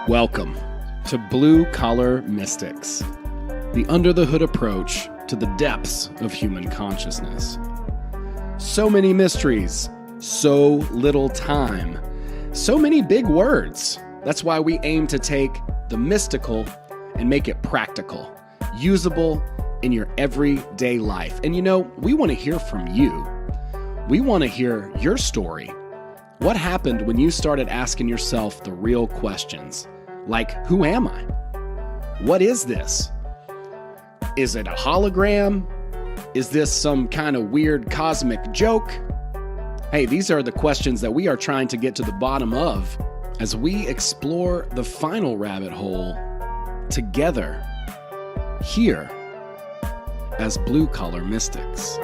Welcome to Blue Collar Mystics, the under-the-hood approach to the depths of human consciousness. So many mysteries, so little time, so many big words. That's why we aim to take the mystical and make it practical, usable in your everyday life. And you know, we want to hear from you. We want to hear your story. What happened when you started asking yourself the real questions? Like, who am I? What is this? Is it a hologram? Is this some kind of weird cosmic joke? Hey, these are the questions that we are trying to get to the bottom of as we explore the final rabbit hole together here as Blue Collar Mystics.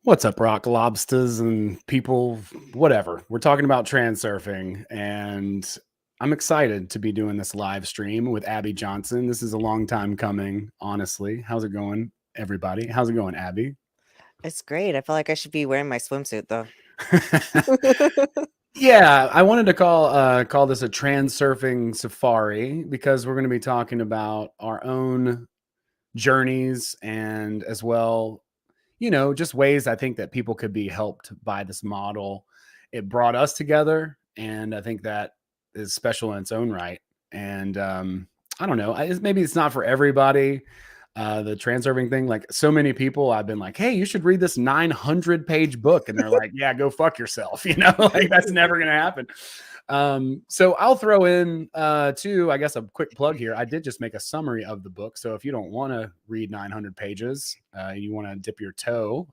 What's up, rock lobsters and people, whatever. We're talking about transurfing, and I'm excited to be doing this live stream with Abby Johnson. This is a long time coming, honestly. How's it going, everybody? How's it going, Abby? It's great. I feel like I should be wearing my swimsuit, though. Yeah, I wanted to call this a Transurfing Safari because we're going to be talking about our own journeys and as well, you know, just ways I think that people could be helped by this model. It brought us together, and I think that is special in its own right. And I don't know, maybe it's not for everybody. The transurfing thing, like so many people, I've been like, hey, you should read this 900-page book, and they're like, yeah, go fuck yourself. You know, like that's never gonna happen. So I'll throw in too, I guess, a quick plug here. I did just make a summary of the book. So if you don't want to read 900 pages, you want to dip your toe,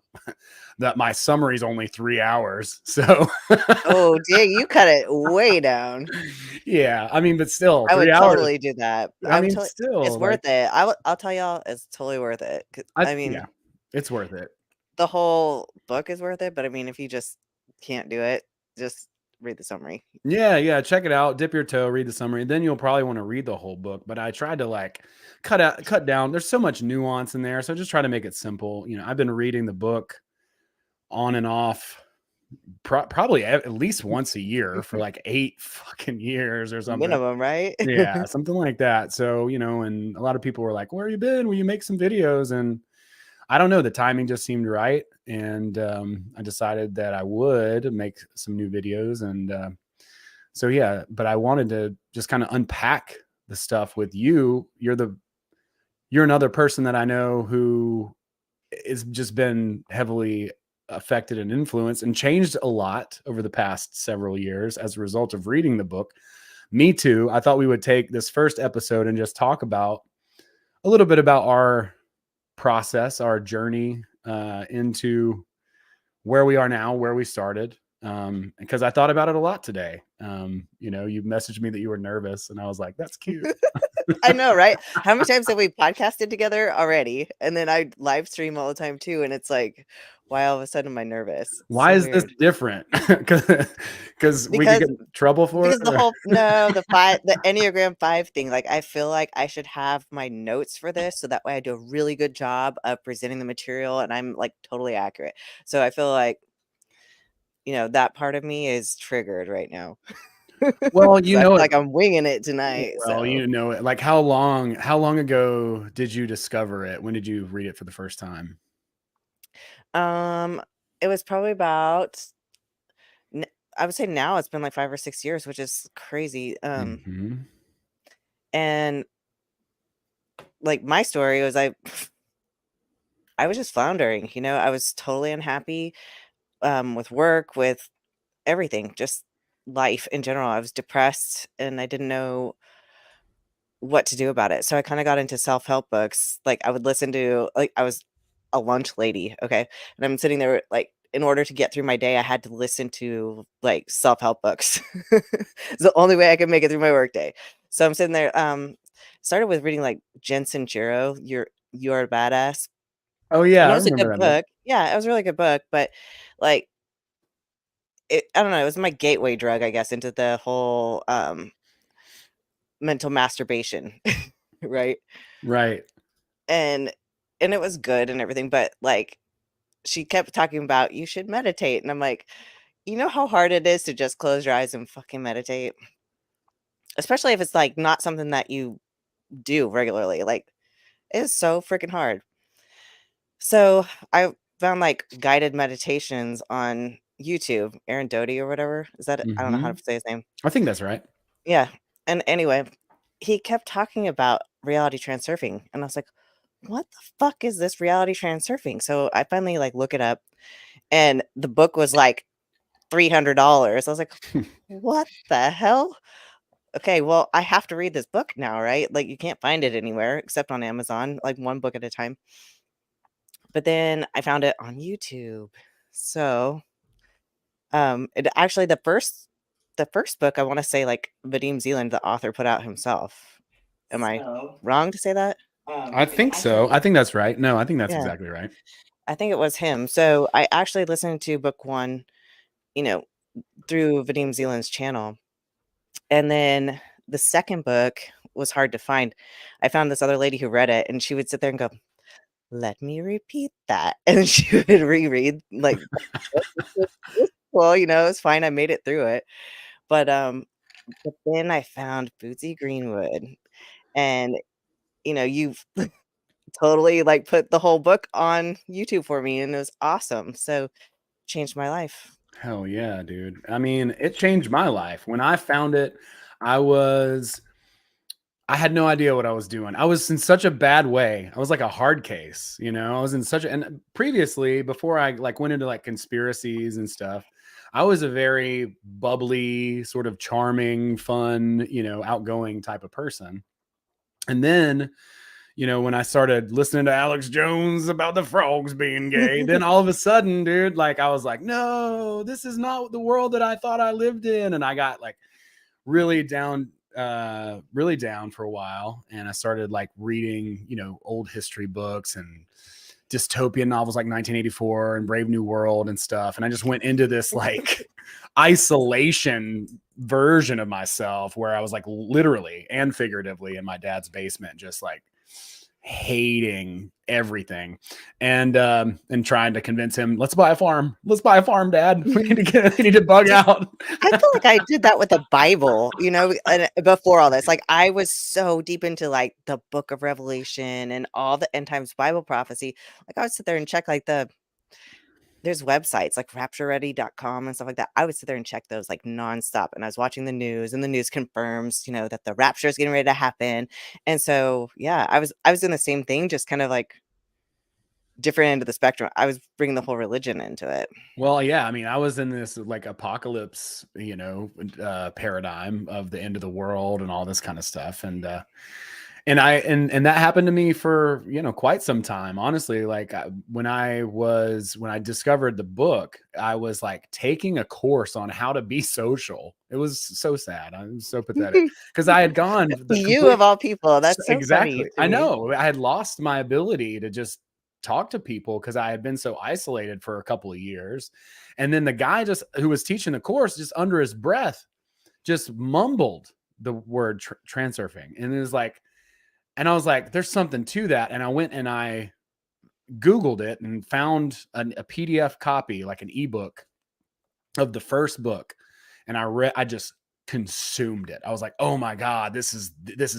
that my summary is only 3 hours. So Oh, dang, you cut it way down. yeah, I mean, but still, I 3 would hours. totally do that. I mean, still, It's worth it. I'll tell y'all, it's totally worth it. I mean, yeah, it's worth it. the whole book is worth it, but I mean, if you just can't do it, just read the summary. Yeah, check it out. Dip your toe, read the summary. Then you'll probably want to read the whole book. But I tried to like cut down. There's so much nuance in there, so just try to make it simple. You know, I've been reading the book on and off, probably at least once a year for like 8 fucking years or something. Minimum, right? Yeah, something like that. So, you know, and a lot of people were like, "Where you been? Will you make some videos?" And I don't know, the timing just seemed right, and I decided that I would make some new videos. And so yeah, but I wanted to just kind of unpack the stuff with you. You're another person that I know who has just been heavily affected and influenced and changed a lot over the past several years as a result of reading the book. Me too. I thought we would take this first episode and just talk about a little bit about our process, our journey into where we are now, where we started. Because I thought about it a lot today. You know, you messaged me that you were nervous, and I was like, that's cute. I know, right? How many times have we podcasted together already? And then I live stream all the time too. And it's like, why all of a sudden am I nervous? It's Why so is this weird. different? Because we could get in trouble for Because it? the Enneagram 5 thing, like I feel like I should have my notes for this so that way I do a really good job of presenting the material and I'm like totally accurate. So I feel like, you know, that part of me is triggered right now. Well, I you feel know it. like I'm winging it tonight. Well, you know it. Like how long ago did you discover it? When did you read it for the first time? It was probably about I would say now it's been like 5 or 6 years, which is crazy. Mhm. And like my story was I was just floundering, you know, I was totally unhappy with work, with everything, just life in general. I was depressed and I didn't know what to do about it. So I kind of got into self-help books. Like I would listen to like I was a lunch lady, okay? And I'm sitting there like in order to get through my day, I had to listen to like self-help books. It's the only way I could make it through my workday. So I'm sitting there started with reading like Jensen Jiro, You're a Badass. Oh And yeah, it I was a remember good that book. book. Yeah, it was a really good book, but like I don't know, it was my gateway drug, I guess, into the whole mental masturbation, right? Right. And it was good and everything, but, like, she kept talking about, "You should meditate," and I'm like, "You know how hard it is to just close your eyes and fucking meditate?" Especially if it's, like, not something that you do regularly, like, it is so freaking hard. So, I found, like, guided meditations on YouTube, Aaron Doty or whatever, is that I don't know how Hmm. to say his name. I think that's right. Yeah, and anyway, he kept talking about reality transurfing, and I was like, "What the fuck is this reality transurfing?" So I finally, like, look it up, and the book was, like, $300. I was like, "What the hell? Okay, well, I have to read this book now, right?" Like, you can't find it anywhere except on Amazon, like, 1 book at a time. But then I found it on YouTube. So, it actually the first book, I wanna say, like, Vadim Zeland, the author, put out himself. Am I So, wrong to say that? I It think so. actually I think that's right. No, I think that's Yeah, exactly right. I think it was him. So, I actually listened to book 1, you know, through Vadim Zeland's channel, and then the second book was hard to find. I found this other lady who read it, and she would sit there and go, "Let me repeat that," and then she would reread, like, the book, which was cool, you know, it's fine, I made it through it, but then I found Bootsy Greenwood, and, you know, you've totally, like, put the whole book on YouTube for me, and it was awesome, so changed my life. Hell yeah, dude. I mean, it changed my life. When I found it, I was I had no idea what I was doing. I was in such a bad way. I was like a hard case, you know. I was in such a and previously before I like went into like conspiracies and stuff, I was a very bubbly, sort of charming, fun, outgoing type of person. And then when I started listening to Alex Jones about the frogs being gay, then all of a sudden, dude, like I was like, no, this is not the world that I thought I lived in. And I got like really down, really down for a while. And I started like reading, old history books and dystopian novels like 1984 and Brave New World and stuff. And I just went into this like isolation version of myself where I was like literally and figuratively in my dad's basement, just like hating everything and trying to convince him, let's buy a farm, dad. We need to bug out. I feel like I did that with the Bible, you know, and before all this, like, I was so deep into, like, the book of Revelation and all the end times Bible prophecy, like, I would sit there and check, like, there's websites like raptureready.com and stuff like that. I would sit there and check those, like, nonstop, and I was watching the news, and the news confirms, you know, that the rapture is getting ready to happen, and so, yeah, I was doing the same thing, just kind of, like, different end of the spectrum. I was bringing the whole religion into it. Well, yeah, I mean, I was in this like apocalypse, paradigm of the end of the world and all this kind of stuff. And that happened to me for, quite some time, honestly. Like when I discovered the book, I was like taking a course on how to be social. It was so sad. I was so pathetic because I had gone the You complete. of all people, that's so funny Exactly. to I me. know. I had lost my ability to just talk to people because I had been so isolated for a couple of years. And then the guy just who was teaching the course just under his breath just mumbled the word transurfing. And it was like, and I was like, there's something to that. And I went and I Googled it and found a PDF copy, like an ebook of the first book. And I just consumed it. I was like, oh my God, this is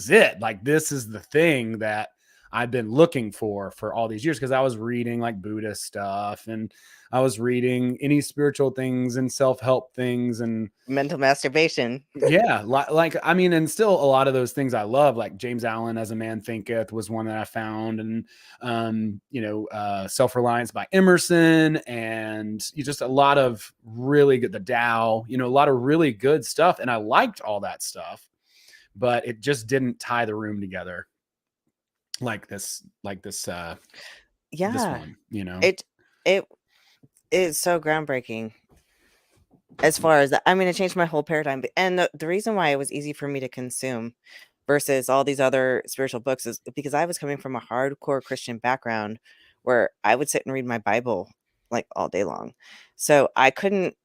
it. Like, this is the thing that I've been looking for all these years, because I was reading like Buddhist stuff, and I was reading any spiritual things and self-help things, and Mental masturbation. yeah, like I mean, and still a lot of those things I love, like James Allen, As a Man Thinketh was one that I found, and Self-Reliance by Emerson, and just a lot of really good, the Tao, a lot of really good stuff, and I liked all that stuff, but it just didn't tie the room together like this this Yeah. one, It it is so groundbreaking. As far as that, I mean, it changed my whole paradigm. And the reason why it was easy for me to consume versus all these other spiritual books is because I was coming from a hardcore Christian background where I would sit and read my Bible like all day long. So I couldn't,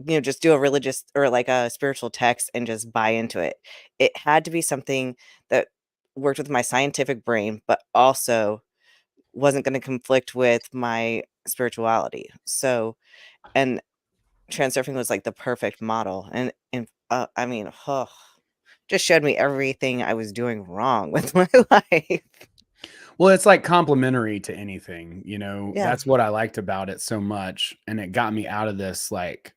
just do a religious or like a spiritual text and just buy into it. It had to be something that worked with my scientific brain, but also wasn't going to conflict with my spirituality. So, and Transurfing was like the perfect model, and I mean, just showed me everything I was doing wrong with my life. Well, it's like complementary to anything, Yeah, that's what I liked about it so much. And it got me out of this like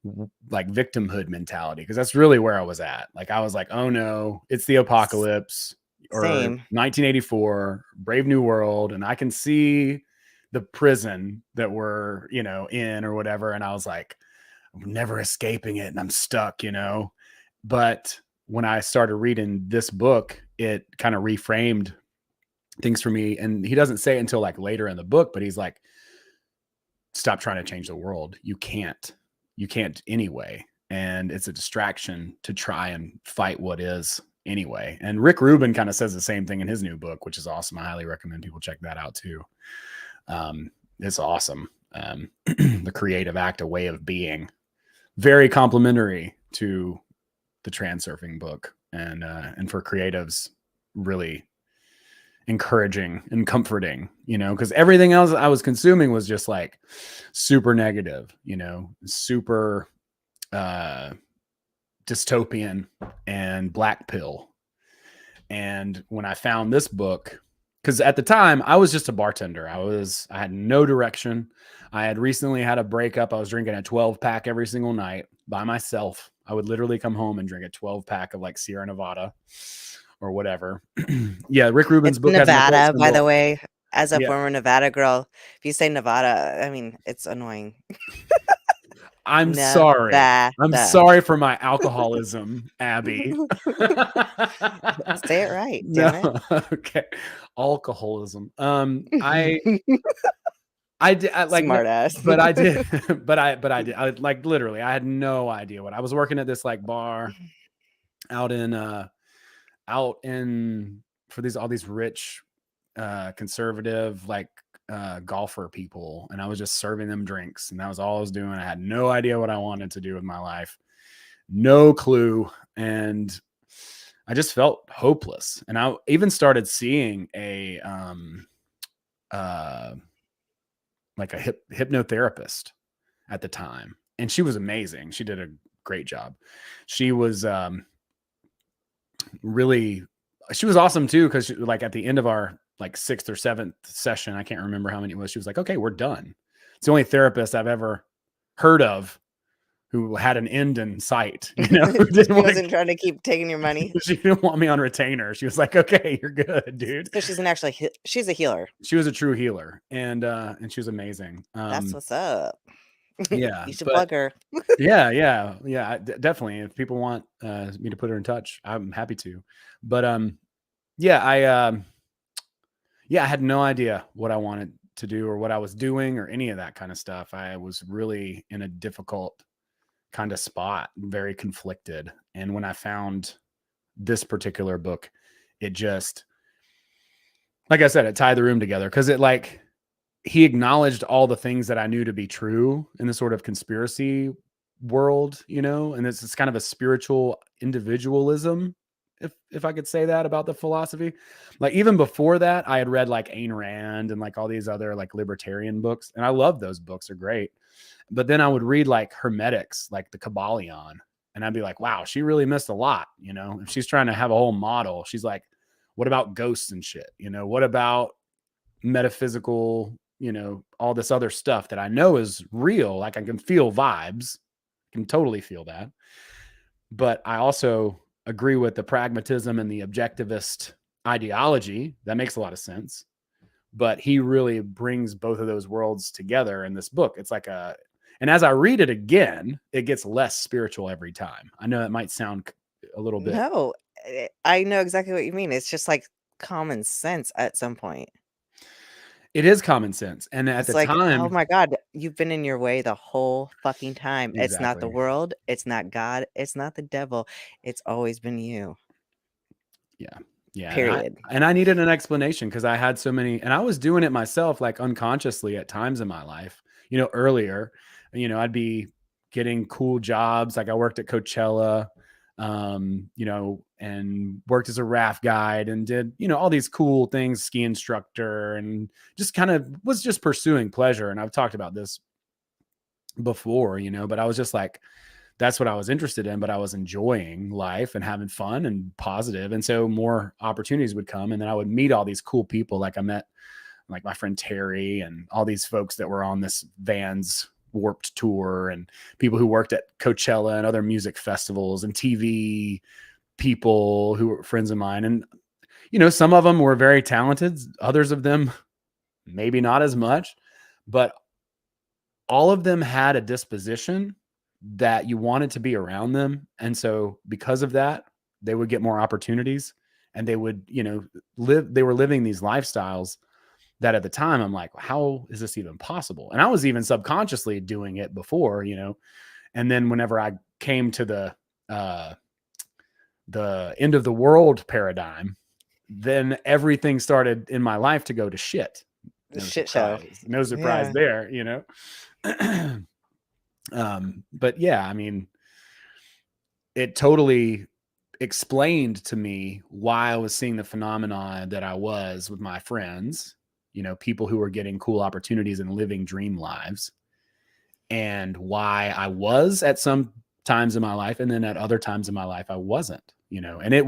victimhood mentality, because that's really where I was at. Like, I was like, oh no, it's the apocalypse, or same. 1984, Brave New World, and I can see the prison that we're, in or whatever. And I was like, I'm never escaping it, and I'm stuck, But when I started reading this book, it kind of reframed things for me. And he doesn't say it until like later in the book, but he's like, stop trying to change the world. You can't anyway. And it's a distraction to try and fight what is anyway. And Rick Rubin kind of says the same thing in his new book, which is awesome. I highly recommend people check that out too. It's awesome. The Creative Act, A Way of Being, very complimentary to the Transurfing book, and for creatives, really encouraging and comforting, because everything else I was consuming was just like super negative, super dystopian and black pill. And when I found this book, because at the time I was just a bartender, I had no direction. I had recently had a breakup. I was drinking a 12-pack every single night by myself. I would literally come home and drink a 12-pack of like Sierra Nevada or whatever. Yeah, Rick Rubin's It's book has no Nevada, by the symbol. way. As a Yeah, former Nevada girl, if you say Nevada, I mean, it's annoying. I'm sorry. Nevada. I'm sorry for my alcoholism, Abby. Say it right, No, damn it. okay. Alcoholism. I did like, Smart ass. but I did, but I did. I like literally, I had no idea what I was working at this like bar out in for all these rich conservative like golfer people, and I was just serving them drinks, and that was all I was doing. I had no idea what I wanted to do with my life, no clue, and I just felt hopeless. And I even started seeing a like a hypnotherapist at the time, and she was amazing. She did a great job. She was she was awesome too, because like at the end of our like 6th or 7th session, I can't remember how many it was, she was like, okay, we're done. It's the only therapist I've ever heard of who had an end in sight. She wasn't trying to keep taking your money. She didn't want me on retainer. She was like, okay, you're good, dude. So she's a healer. She was a true healer, and she was amazing. That's what's up. Yeah, You should plug her. yeah, definitely. If people want me to put her in touch, I'm happy to. But I had no idea what I wanted to do or what I was doing or any of that kind of stuff. I was really in a difficult kind of spot, very conflicted. And when I found this particular book, it just, like I said, it tied the room together, because he acknowledged all the things that I knew to be true in the sort of conspiracy world, and it's kind of a spiritual individualism, if I could say that about the philosophy. Like, even before that, I had read like Ayn Rand and like all these other like libertarian books, and I love those books, are great. But then I would read like Hermetics, like the Kabbalion, and I'd be like, wow, she really missed a lot. If she's trying to have a whole model, she's like, What about ghosts and shit? What about metaphysical, all this other stuff that I know is real? Like I can feel vibes, can totally feel that. But I also agree with the pragmatism and the objectivist ideology. That makes a lot of sense. But he really brings both of those worlds together in this book. It's like and as I read it again, it gets less spiritual every time. I know that might sound a little bit. No, I know exactly what you mean. It's just like common sense at some point. It is common sense. And at It's the like, oh time, my God, you've been in your way the whole fucking time. It's not the exactly. world. It's not God. It's not the devil. It's always been you. Yeah. Yeah. Period. And I needed an explanation because I had so many, and I was doing it myself, like unconsciously at times in my life, earlier, I'd be getting cool jobs. Like I worked at Coachella, and worked as a raft guide and did, all these cool things, ski instructor, and just kind of was just pursuing pleasure. And I've talked about this before, but I was just like, that's what I was interested in, but I was enjoying life and having fun and positive. And so more opportunities would come, and then I would meet all these cool people. Like I met like my friend Terry and all these folks that were on this Vans Warped tour, and people who worked at Coachella and other music festivals, and TV people who were friends of mine. And, some of them were very talented. Others of them, maybe not as much, but all of them had a disposition that you wanted to be around them. And so because of that, they would get more opportunities, and they would, they were living these lifestyles that at the time I'm like, how is this even possible? And I was even subconsciously doing it before, and then whenever I came to the end of the world paradigm, then everything started in my life to go to shit. The shit show. No surprise there, but yeah, I mean, it totally explained to me why I was seeing the phenomenon that I was with my friends, people who were getting cool opportunities and living dream lives, and why I was at some times in my life, and then at other times in my life I wasn't, and it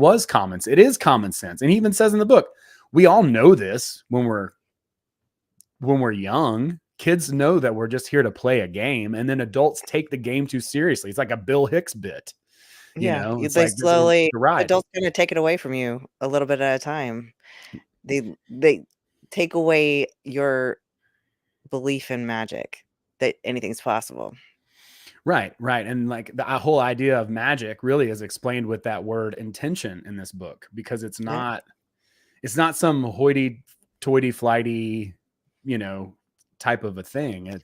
is common sense. And he even says in the book, we all know this when we're young. Kids know that we're just here to play a game, and then adults take the game too seriously. It's like a Bill Hicks bit. It's They like this is slowly, the ride. adults gonna take it away from you a little bit at a time. They take away your belief in magic, that anything's possible. Right. And like the whole idea of magic really is explained with that word intention in this book, because it's not some hoity-toity flighty, type of a thing.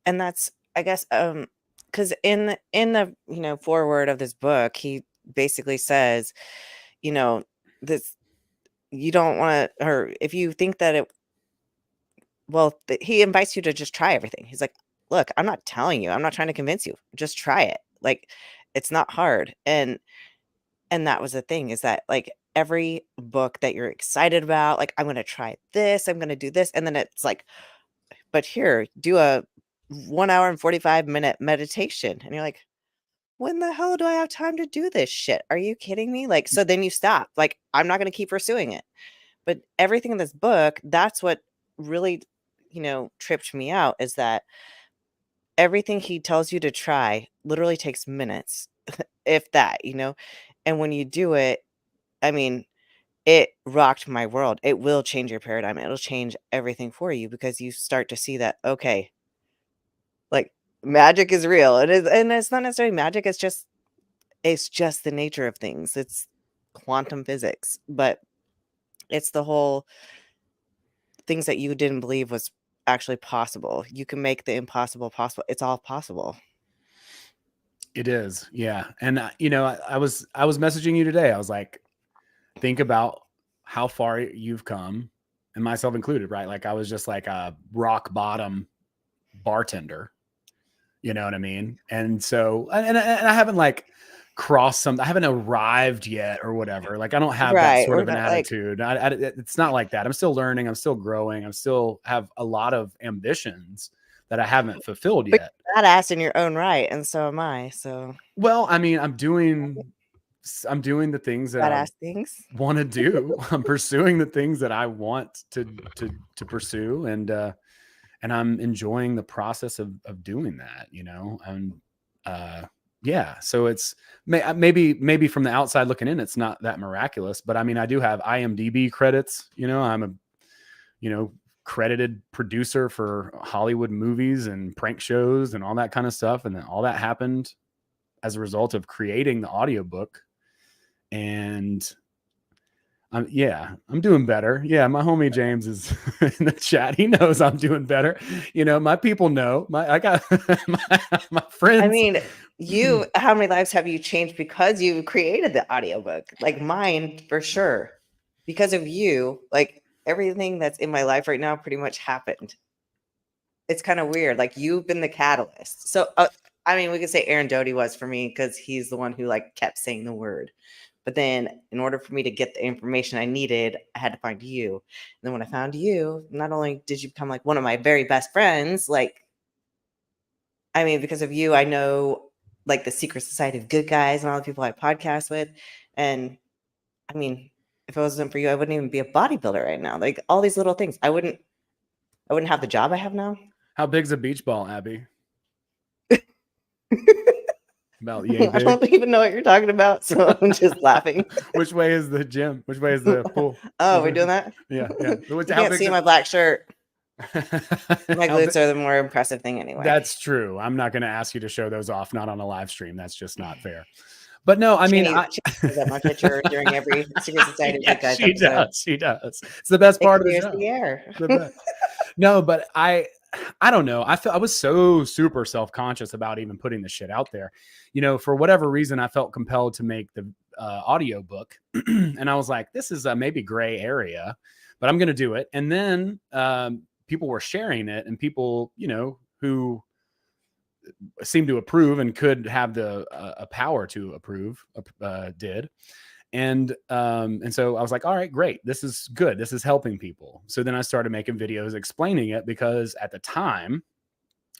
And that's, I guess, because in the foreword of this book, he basically says, this, you don't want to, or if you think that he invites you to just try everything. He's like, look, I'm not telling you, I'm not trying to convince you, just try it. Like, it's not hard. And that was the thing, is that like every book that you're excited about, like, I'm going to try this, I'm going to do this. And then it's like, but here, do a 1 hour and 45-minute meditation. And you're like, when the hell do I have time to do this shit? Are you kidding me? Like, so then you stop. Like, I'm not going to keep pursuing it. But everything in this book, that's what really, tripped me out, is that everything he tells you to try literally takes minutes, if that, and when you do it, I mean, it rocked my world. It will change your paradigm. It'll change everything for you, because you start to see that, okay, like, magic is real. And it's not necessarily magic. It's just the nature of things. It's quantum physics, but it's the whole things that you didn't believe was actually possible. You can make the impossible possible. It's all possible. It is. Yeah. And I was messaging you today. I was like, think about how far you've come, and myself included, right? Like I was just like a rock bottom bartender, you know what I mean? And so, and I haven't like I haven't arrived yet or whatever. Like I don't have that Right. sort We're of an not like, attitude. It's not like that. I'm still learning. I'm still growing. I'm still have a lot of ambitions that I haven't fulfilled but yet. you're badass in your own right, and so am I. So, Well, I mean, I'm doing I'm doing the things that I Badass things. want to do. I'm pursuing the things that I want to pursue, and I'm enjoying the process of doing that, you know. And yeah, so it's maybe from the outside looking in, it's not that miraculous, but I mean, I do have IMDb credits, you know. I'm a, you know, credited producer for Hollywood movies and prank shows and all that kind of stuff, and then all that happened as a result of creating the audiobook. And yeah, I'm doing better. Yeah, my homie James is in the chat. He knows I'm doing better. You know, my people know. I got my friends. I mean, how many lives have you changed because you created the audiobook? Like mine, for sure. Because of you, like everything that's in my life right now pretty much happened. It's kind of weird. Like you've been the catalyst. So, I mean, we could say Aaron Doty was for me because he's the one who like kept saying the word. But then in order for me to get the information I needed, I had to find you. And then when I found you, not only did you become like one of my very best friends, like, I mean, because of you, I know like the secret society of good guys and all the people I podcast with. And I mean, if it wasn't for you, I wouldn't even be a bodybuilder right now. Like all these little things, I wouldn't have the job I have now. How big's a beach ball, Abby? About I don't even know what you're talking about, so I'm just laughing. Which way is the gym? Which way is the pool? Oh, we're doing that? Yeah. You can't see my black shirt. My glutes are the more impressive thing anyway. That's true. I'm not going to ask you to show those off, not on a live stream. That's just not fair. But no, I mean, she does my picture during every Secret Society. Yeah, she does. She does. It's the best part of the show. The air. No, but I don't know. I was so super self-conscious about even putting the shit out there. You know, for whatever reason, I felt compelled to make the audio book. And I was like, this is a maybe gray area, but I'm going to do it. And then people were sharing it, and people, you know, who seemed to approve and could have the power to approve did. And so I was like, all right, great. This is good. This is helping people. So then I started making videos explaining it, because at the time,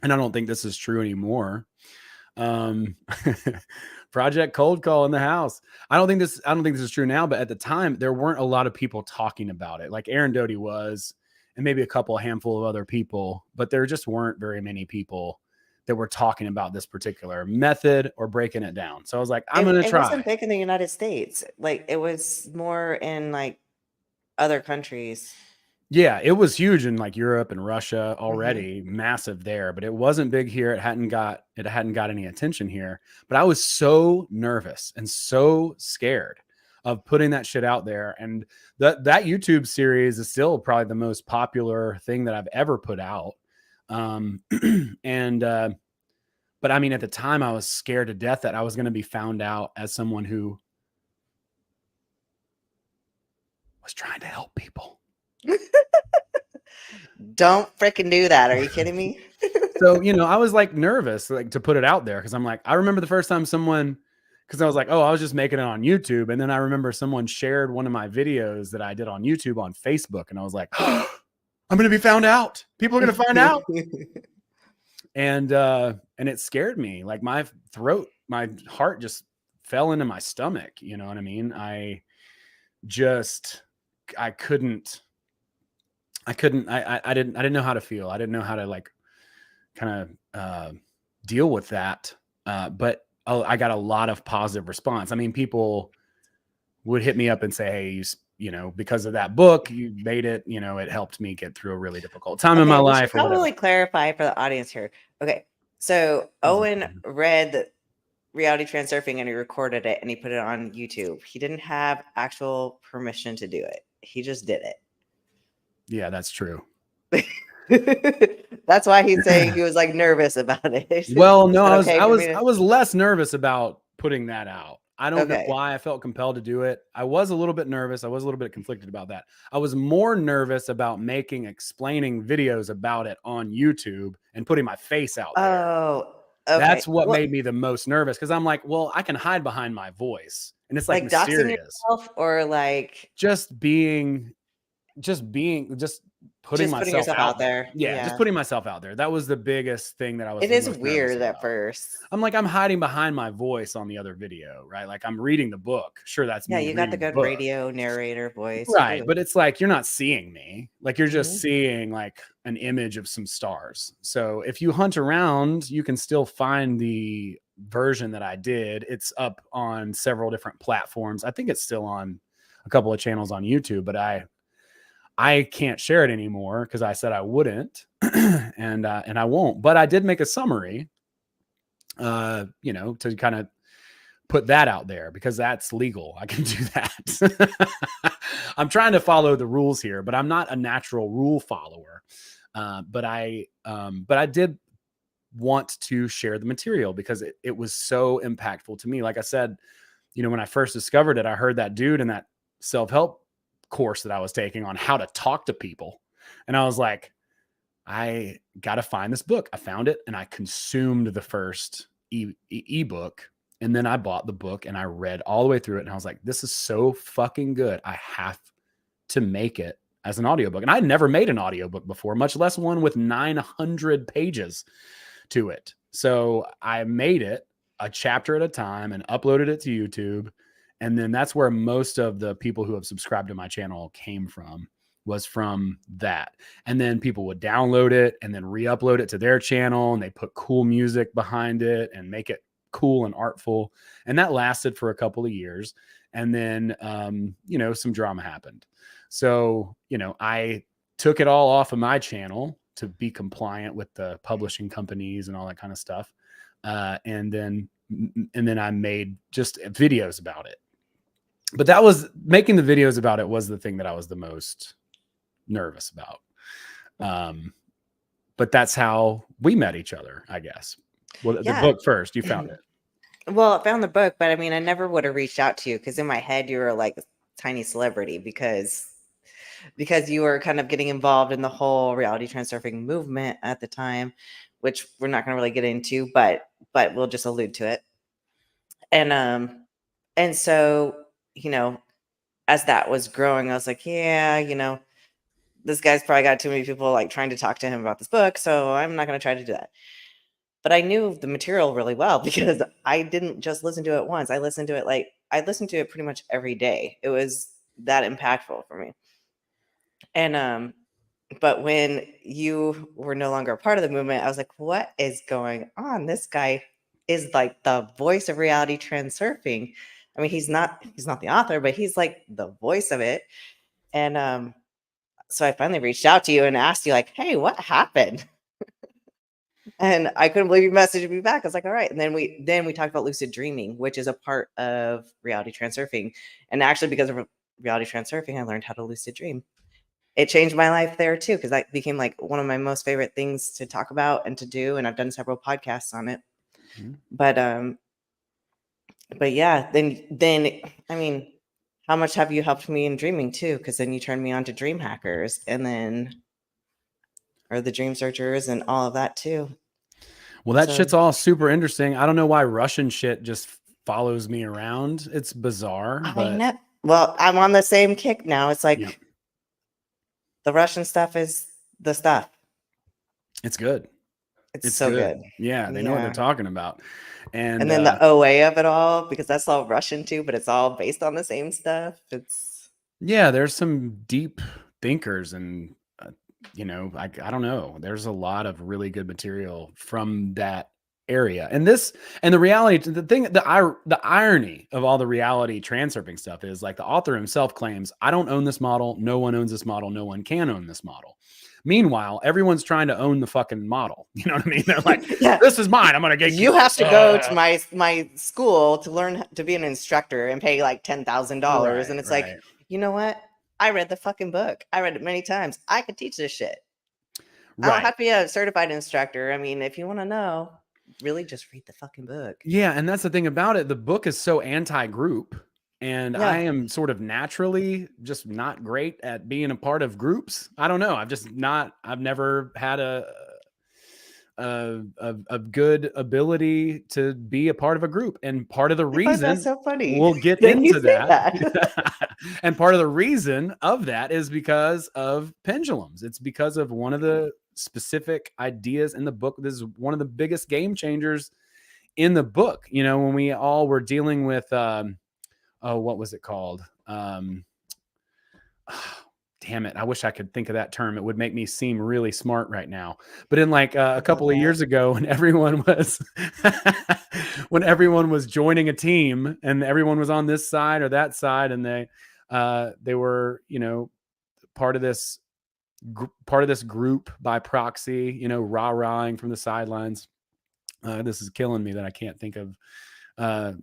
and I don't think this is true anymore, Project Cold Call in the house. I don't think this is true now, but at the time there weren't a lot of people talking about it. Like Aaron Doty was, and maybe a handful of other people, but there just weren't very many people that were talking about this particular method or breaking it down. So I was like, I'm going to try. It wasn't big in the United States. Like it was more in like other countries. Yeah, it was huge in like Europe and Russia already, massive there, but it wasn't big here. It hadn't got any attention here. But I was so nervous and so scared of putting that shit out there. And that YouTube series is still probably the most popular thing that I've ever put out. But I mean, at the time I was scared to death that I was going to be found out as someone who was trying to help people. Don't freaking do that. Are you kidding me? So, you know, I was like nervous, like to put it out there. Cause I'm like, I remember the first time cause I was like, oh, I was just making it on YouTube. And then I remember someone shared one of my videos that I did on YouTube on Facebook. And I was like, oh, I'm going to be found out. People are going to find out. And it scared me. Like my heart just fell into my stomach. You know what I mean? I didn't know how to feel. I didn't know how to like kind of deal with that. But I got a lot of positive response. I mean, people would hit me up and say, hey, you know, because of that book, you made it, you know, it helped me get through a really difficult time in my life. Probably clarify for the audience here. Okay. So Owen read the Reality Transurfing and he recorded it and he put it on YouTube. He didn't have actual permission to do it. He just did it. Yeah, that's true. That's why he's saying he was like nervous about it. Well, no, I was less nervous about putting that out. I don't know why I felt compelled to do it. I was a little bit nervous. I was a little bit conflicted about that. I was more nervous about explaining videos about it on YouTube and putting my face out there. Oh, okay. That's what made me the most nervous, because I'm like, well, I can hide behind my voice, and it's like mysterious. Doxing yourself, or like just being just putting Just putting myself yourself out out there. there. Yeah, just Yeah. putting myself out there. That was the biggest thing that I was It the is most nervous weird at about. first. I'm like, I'm hiding behind my voice on the other video, right? Like I'm reading the book. Sure, that's Yeah, me you got the reading the good book. radio narrator voice Right. too. But it's like you're not seeing me. Like you're just Mhm. seeing like an image of some stars. So if you hunt around, you can still find the version that I did. It's up on several different platforms. I think it's still on a couple of channels on YouTube, but I can't share it anymore because I said I wouldn't, and I won't. But I did make a summary, to kind of put that out there because that's legal. I can do that. I'm trying to follow the rules here, but I'm not a natural rule follower. But I did want to share the material because it was so impactful to me. Like I said, when I first discovered it, I heard that dude in that self-help course that I was taking on how to talk to people. And I was like, I got to find this book. I found it and I consumed the first ebook. And then I bought the book and I read all the way through it. And I was like, this is so fucking good. I have to make it as an audiobook. And I'd never made an audiobook before, much less one with 900 pages to it. So I made it a chapter at a time and uploaded it to YouTube. And then that's where most of the people who have subscribed to my channel came from, was from that. And then people would download it and then re-upload it to their channel, and they put cool music behind it and make it cool and artful. And that lasted for a couple of years. And then, some drama happened. So, I took it all off of my channel to be compliant with the publishing companies and all that kind of stuff. And then I made just videos about it. But that was making the videos about it was the thing that I was the most nervous about. But that's how we met each other, I guess. Well, the book first, you found it. Well, I found the book, but I mean, I never would have reached out to you because in my head you were like a tiny celebrity because you were kind of getting involved in the whole reality transurfing movement at the time, which we're not going to really get into, but we'll just allude to it. And so, as that was growing, I was like, yeah, this guy's probably got too many people like trying to talk to him about this book, so I'm not going to try to do that. But I knew the material really well because I didn't just listen to it once. I listened to it pretty much every day. It was that impactful for me. And but when you were no longer a part of the movement, I was like, what is going on? This guy is like the voice of reality transurfing. I mean, he's not the author, but he's like the voice of it. And so I finally reached out to you and asked you, like, hey, what happened? And I couldn't believe you messaged me back. I was like, all right. And then we talked about lucid dreaming, which is a part of reality transurfing. And actually, because of reality transurfing, I learned how to lucid dream. It changed my life there too, because that became like one of my most favorite things to talk about and to do. And I've done several podcasts on it. Mm-hmm. But yeah, then I mean, how much have you helped me in dreaming too? Because then you turned me on to dream hackers and then or the dream searchers and all of that too. Well, that shit's all super interesting. I don't know why Russian shit just follows me around. It's bizarre. But I know. Well, I'm on the same kick now. It's like the Russian stuff is the stuff. It's good. It's so good. Yeah, they know what they're talking about. And then the OA of it all, because that's all Russian too, but it's all based on the same stuff. There's some deep thinkers and I don't know. There's a lot of really good material from that area. And the reality, the irony of all the reality transurfing stuff is like the author himself claims, I don't own this model. No one owns this model. No one can own this model. Meanwhile, everyone's trying to own the fucking model. You know what I mean? They're like, this is mine. I'm going to get you have to go to my school to learn to be an instructor and pay like $10,000. And it's like, you know what? I read the fucking book. I read it many times. I could teach this shit. I don't have to be a certified instructor. I mean, if you want to know, really just read the fucking book. Yeah. And that's the thing about it. The book is so anti-group. And I am sort of naturally just not great at being a part of groups. I don't know. I've never had a good ability to be a part of a group. And part of the I find that reason, so funny we'll get that you into say that. that. And part of the reason of that is because of pendulums. It's because of one of the specific ideas in the book. This is one of the biggest game changers in the book. You know, when we all were dealing with, what was it called? Damn it. I wish I could think of that term. It would make me seem really smart right now. But in like a couple of years ago, when everyone was when everyone was joining a team and everyone was on this side or that side, and they were, you know, part of this group by proxy, you know, rah-rahing from the sidelines. This is killing me that I can't think of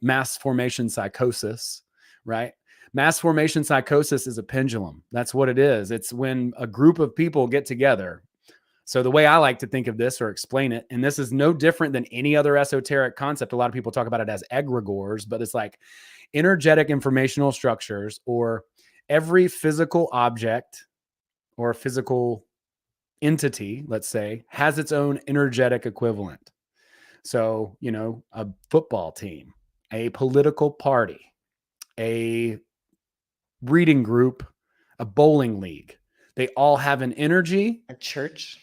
mass formation psychosis, right? Mass formation psychosis is a pendulum. That's what it is. It's when a group of people get together. So the way I like to think of this or explain it, and this is no different than any other esoteric concept. A lot of people talk about it as egregores, but it's like energetic informational structures, or every physical object or physical entity, let's say, has its own energetic equivalent. So, you know, a football team, a political party, a reading group, a bowling league. They all have an energy. A church.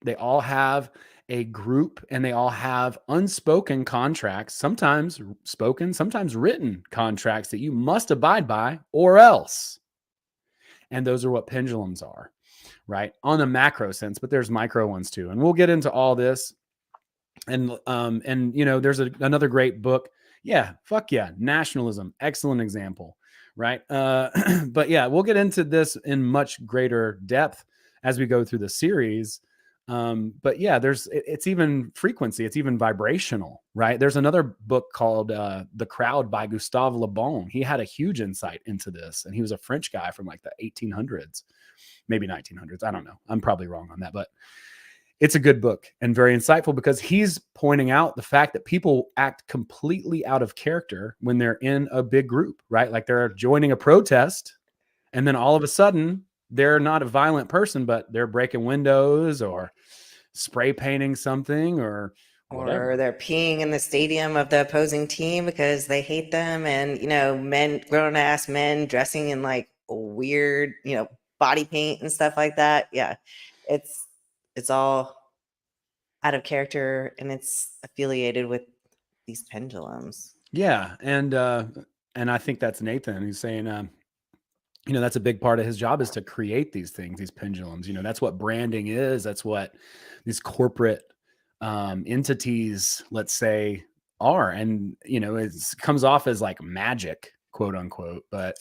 They all have a group, and they all have unspoken contracts, sometimes spoken, sometimes written contracts that you must abide by or else. And those are what pendulums are, right? On the macro sense, but there's micro ones too. And we'll get into all this. And you know, there's another great book. Yeah, fuck yeah. Nationalism. Excellent example. Right. But yeah, we'll get into this in much greater depth as we go through the series. But yeah, it's even frequency. It's even vibrational, right? There's another book called The Crowd by Gustave Le Bon. He had a huge insight into this, and he was a French guy from like the 1800s, maybe 1900s. I don't know. I'm probably wrong on that, but it's a good book and very insightful, because he's pointing out the fact that people act completely out of character when they're in a big group, right? Like they're joining a protest, and then all of a sudden they're not a violent person, but they're breaking windows or spray painting something or whatever. Or they're peeing in the stadium of the opposing team because they hate them. And, you know, grown ass men dressing in like weird, you know, body paint and stuff like that. Yeah. It's all out of character, and it's affiliated with these pendulums. Yeah. And I think that's Nathan who's saying, you know, that's a big part of his job, is to create these things, these pendulums. You know, that's what branding is. That's what these corporate entities, let's say, are. And, you know, it comes off as like magic, quote unquote, but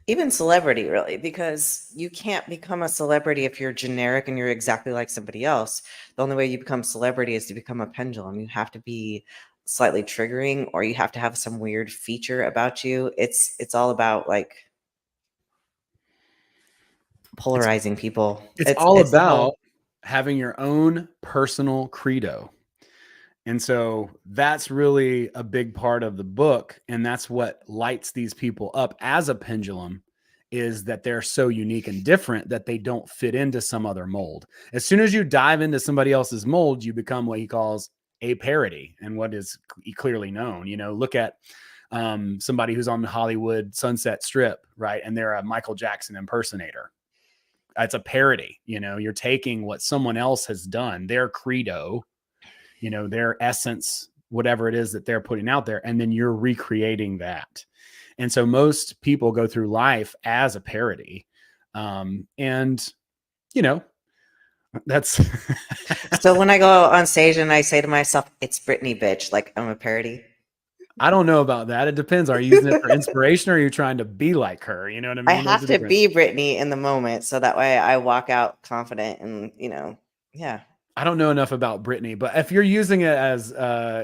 even celebrity, really, because you can't become a celebrity if you're generic and you're exactly like somebody else. The only way you become celebrity is to become a pendulum. You have to be slightly triggering, or you have to have some weird feature about you. It's all about like polarizing people. It's all about having your own personal credo. And so that's really a big part of the book. And that's what lights these people up as a pendulum, is that they're so unique and different that they don't fit into some other mold. As soon as you dive into somebody else's mold, you become what he calls a parody, and what is clearly known. You know, look at somebody who's on the Hollywood Sunset Strip, right? And they're a Michael Jackson impersonator. It's a parody. You know, you're taking what someone else has done, their credo, you know, their essence, whatever it is that they're putting out there, and then you're recreating that. And so most people go through life as a parody. And, you know, that's So when I go on stage and I say to myself, it's Britney, bitch, like I'm a parody. I don't know about that. It depends. Are you using it for inspiration, or are you trying to be like her? You know what I mean? I have to be Britney in the moment, so that way I walk out confident and, you know, yeah. I don't know enough about Britney, but if you're using it as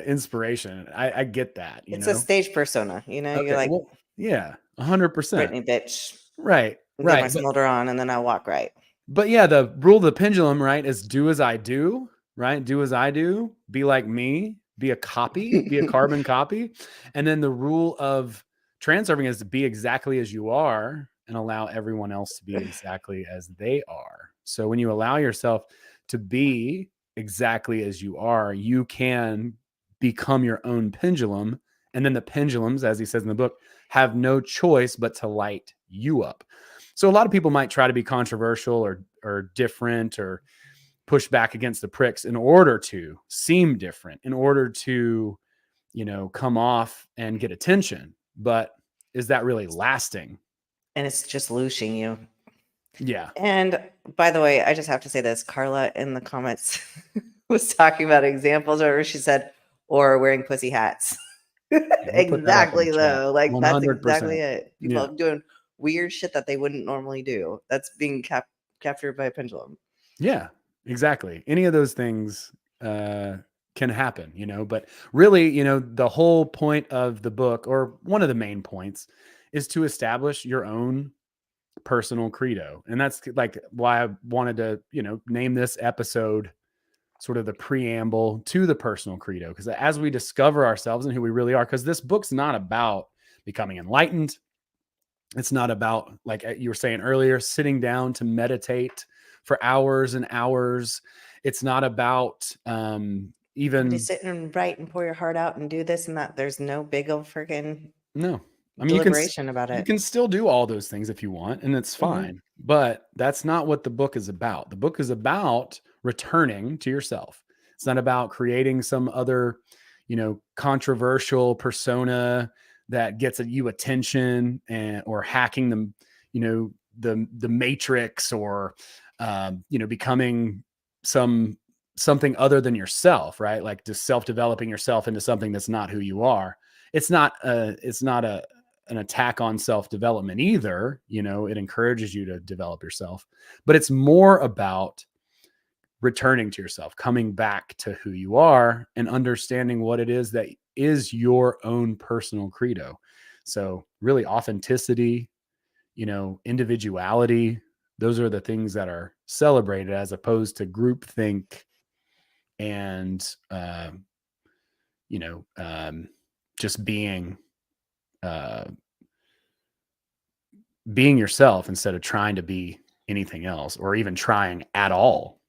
inspiration, I get that. It's a stage persona, you know. Okay, You're like, well, yeah, 100%. Britney, bitch. Right, Get right. my smolder on, and then I walk right. But yeah, the rule of the pendulum, right, is do as I do, right? Do as I do, be like me, be a copy, be a carbon copy. And then the rule of transurfing is to be exactly as you are and allow everyone else to be exactly as they are. So when you allow yourself to be exactly as you are, you can become your own pendulum. And then the pendulums, as he says in the book, have no choice but to light you up. So a lot of people might try to be controversial or different or push back against the pricks in order to seem different, in order to, come off and get attention. But is that really lasting? And it's just looshing you. Yeah. And by the way, I just have to say this. Carla in the comments was talking about examples, or she said, or wearing pussy hats. We'll put that up in the Exactly, chat. though. Like, that's 100%. exactly it. People Yeah. doing weird shit that they wouldn't normally do. That's being captured by a pendulum. Yeah, exactly. Any of those things can happen, but really, the whole point of the book, or one of the main points, is to establish your own personal credo. And that's like why I wanted to, name this episode sort of the preamble to the personal credo. Because as we discover ourselves and who we really are, because this book's not about becoming enlightened. It's not about, like you were saying earlier, sitting down to meditate for hours and hours. It's not about Everybody even sit and write and pour your heart out and do this and that. There's no big old freaking no. I mean, deliberation about you it. can still do all those things if you want, and it's fine. But that's not what the book is about. The book is about returning to yourself. It's not about creating some other, controversial persona that gets you attention or hacking them, the matrix, or becoming something other than yourself, right? Like just self-developing yourself into something that's not who you are. It's not an attack on self-development either. It encourages you to develop yourself, but it's more about returning to yourself, coming back to who you are and understanding what it is that is your own personal credo. So really authenticity, individuality, those are the things that are celebrated as opposed to groupthink and, just being yourself instead of trying to be anything else or even trying at all.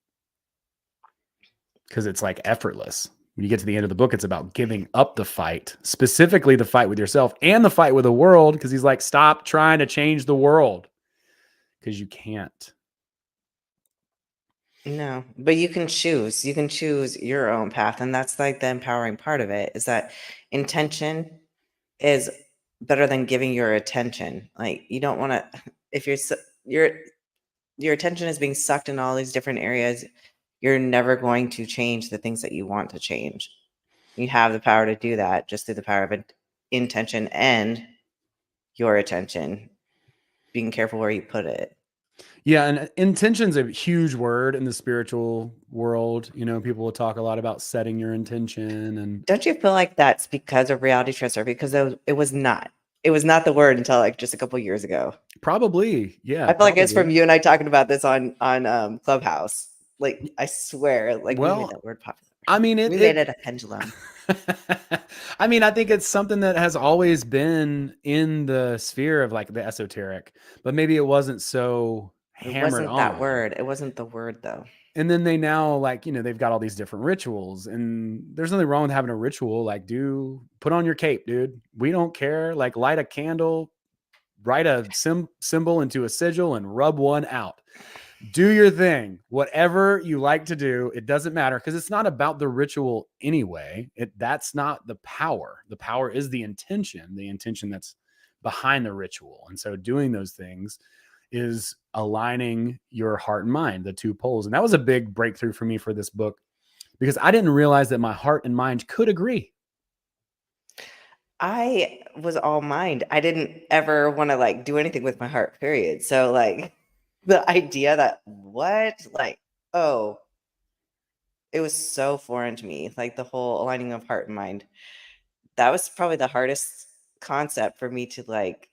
Because it's like effortless. When you get to the end of the book, it's about giving up the fight, specifically the fight with yourself and the fight with the world. Because he's like, stop trying to change the world because you can't. No, but you can choose. You can choose your own path. And that's like the empowering part of it, is that intention is better than giving your attention. Like, you don't want to, if your attention is being sucked in all these different areas, you're never going to change the things that you want to change. You have the power to do that just through the power of intention and your attention, being careful where you put it. Yeah, and intention's a huge word in the spiritual world. People will talk a lot about setting your intention. And Don't you feel like that's because of Reality Transurfing? Because it was not. It was not the word until like just a couple years ago. probably, yeah. I feel like it's from probably. you and I talking about this on Clubhouse. Like, I swear, like, we made Well, that word popular. I mean, We made it a pendulum. I mean, I think it's something that has always been in the sphere of like the esoteric, but maybe it wasn't so It hammered wasn't that on. word. It wasn't the word, though. And then they now, like, they've got all these different rituals, and there's nothing wrong with having a ritual. Like, put on your cape, dude. We don't care. Like, light a candle, write a symbol into a sigil and rub one out. Do your thing, whatever you like to do. It doesn't matter, because it's not about the ritual anyway. That's not the power. The power is the intention that's behind the ritual. And so doing those things is aligning your heart and mind, the two poles. And that was a big breakthrough for me for this book, because I didn't realize that my heart and mind could agree. I was all mind. I didn't ever want to like do anything with my heart, period. So like the idea that oh, it was so foreign to me. Like the whole aligning of heart and mind. That was probably the hardest concept for me to like,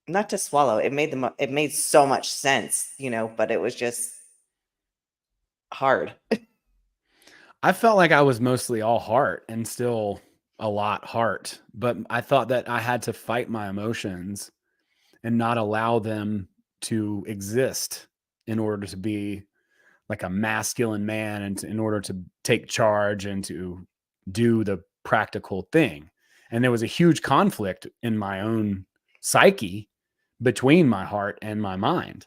not to swallow. It made so much sense, but it was just hard. I felt like I was mostly all heart and still a lot heart, but I thought that I had to fight my emotions and not allow them to exist in order to be like a masculine man, and in order to take charge and to do the practical thing. And there was a huge conflict in my own psyche between my heart and my mind,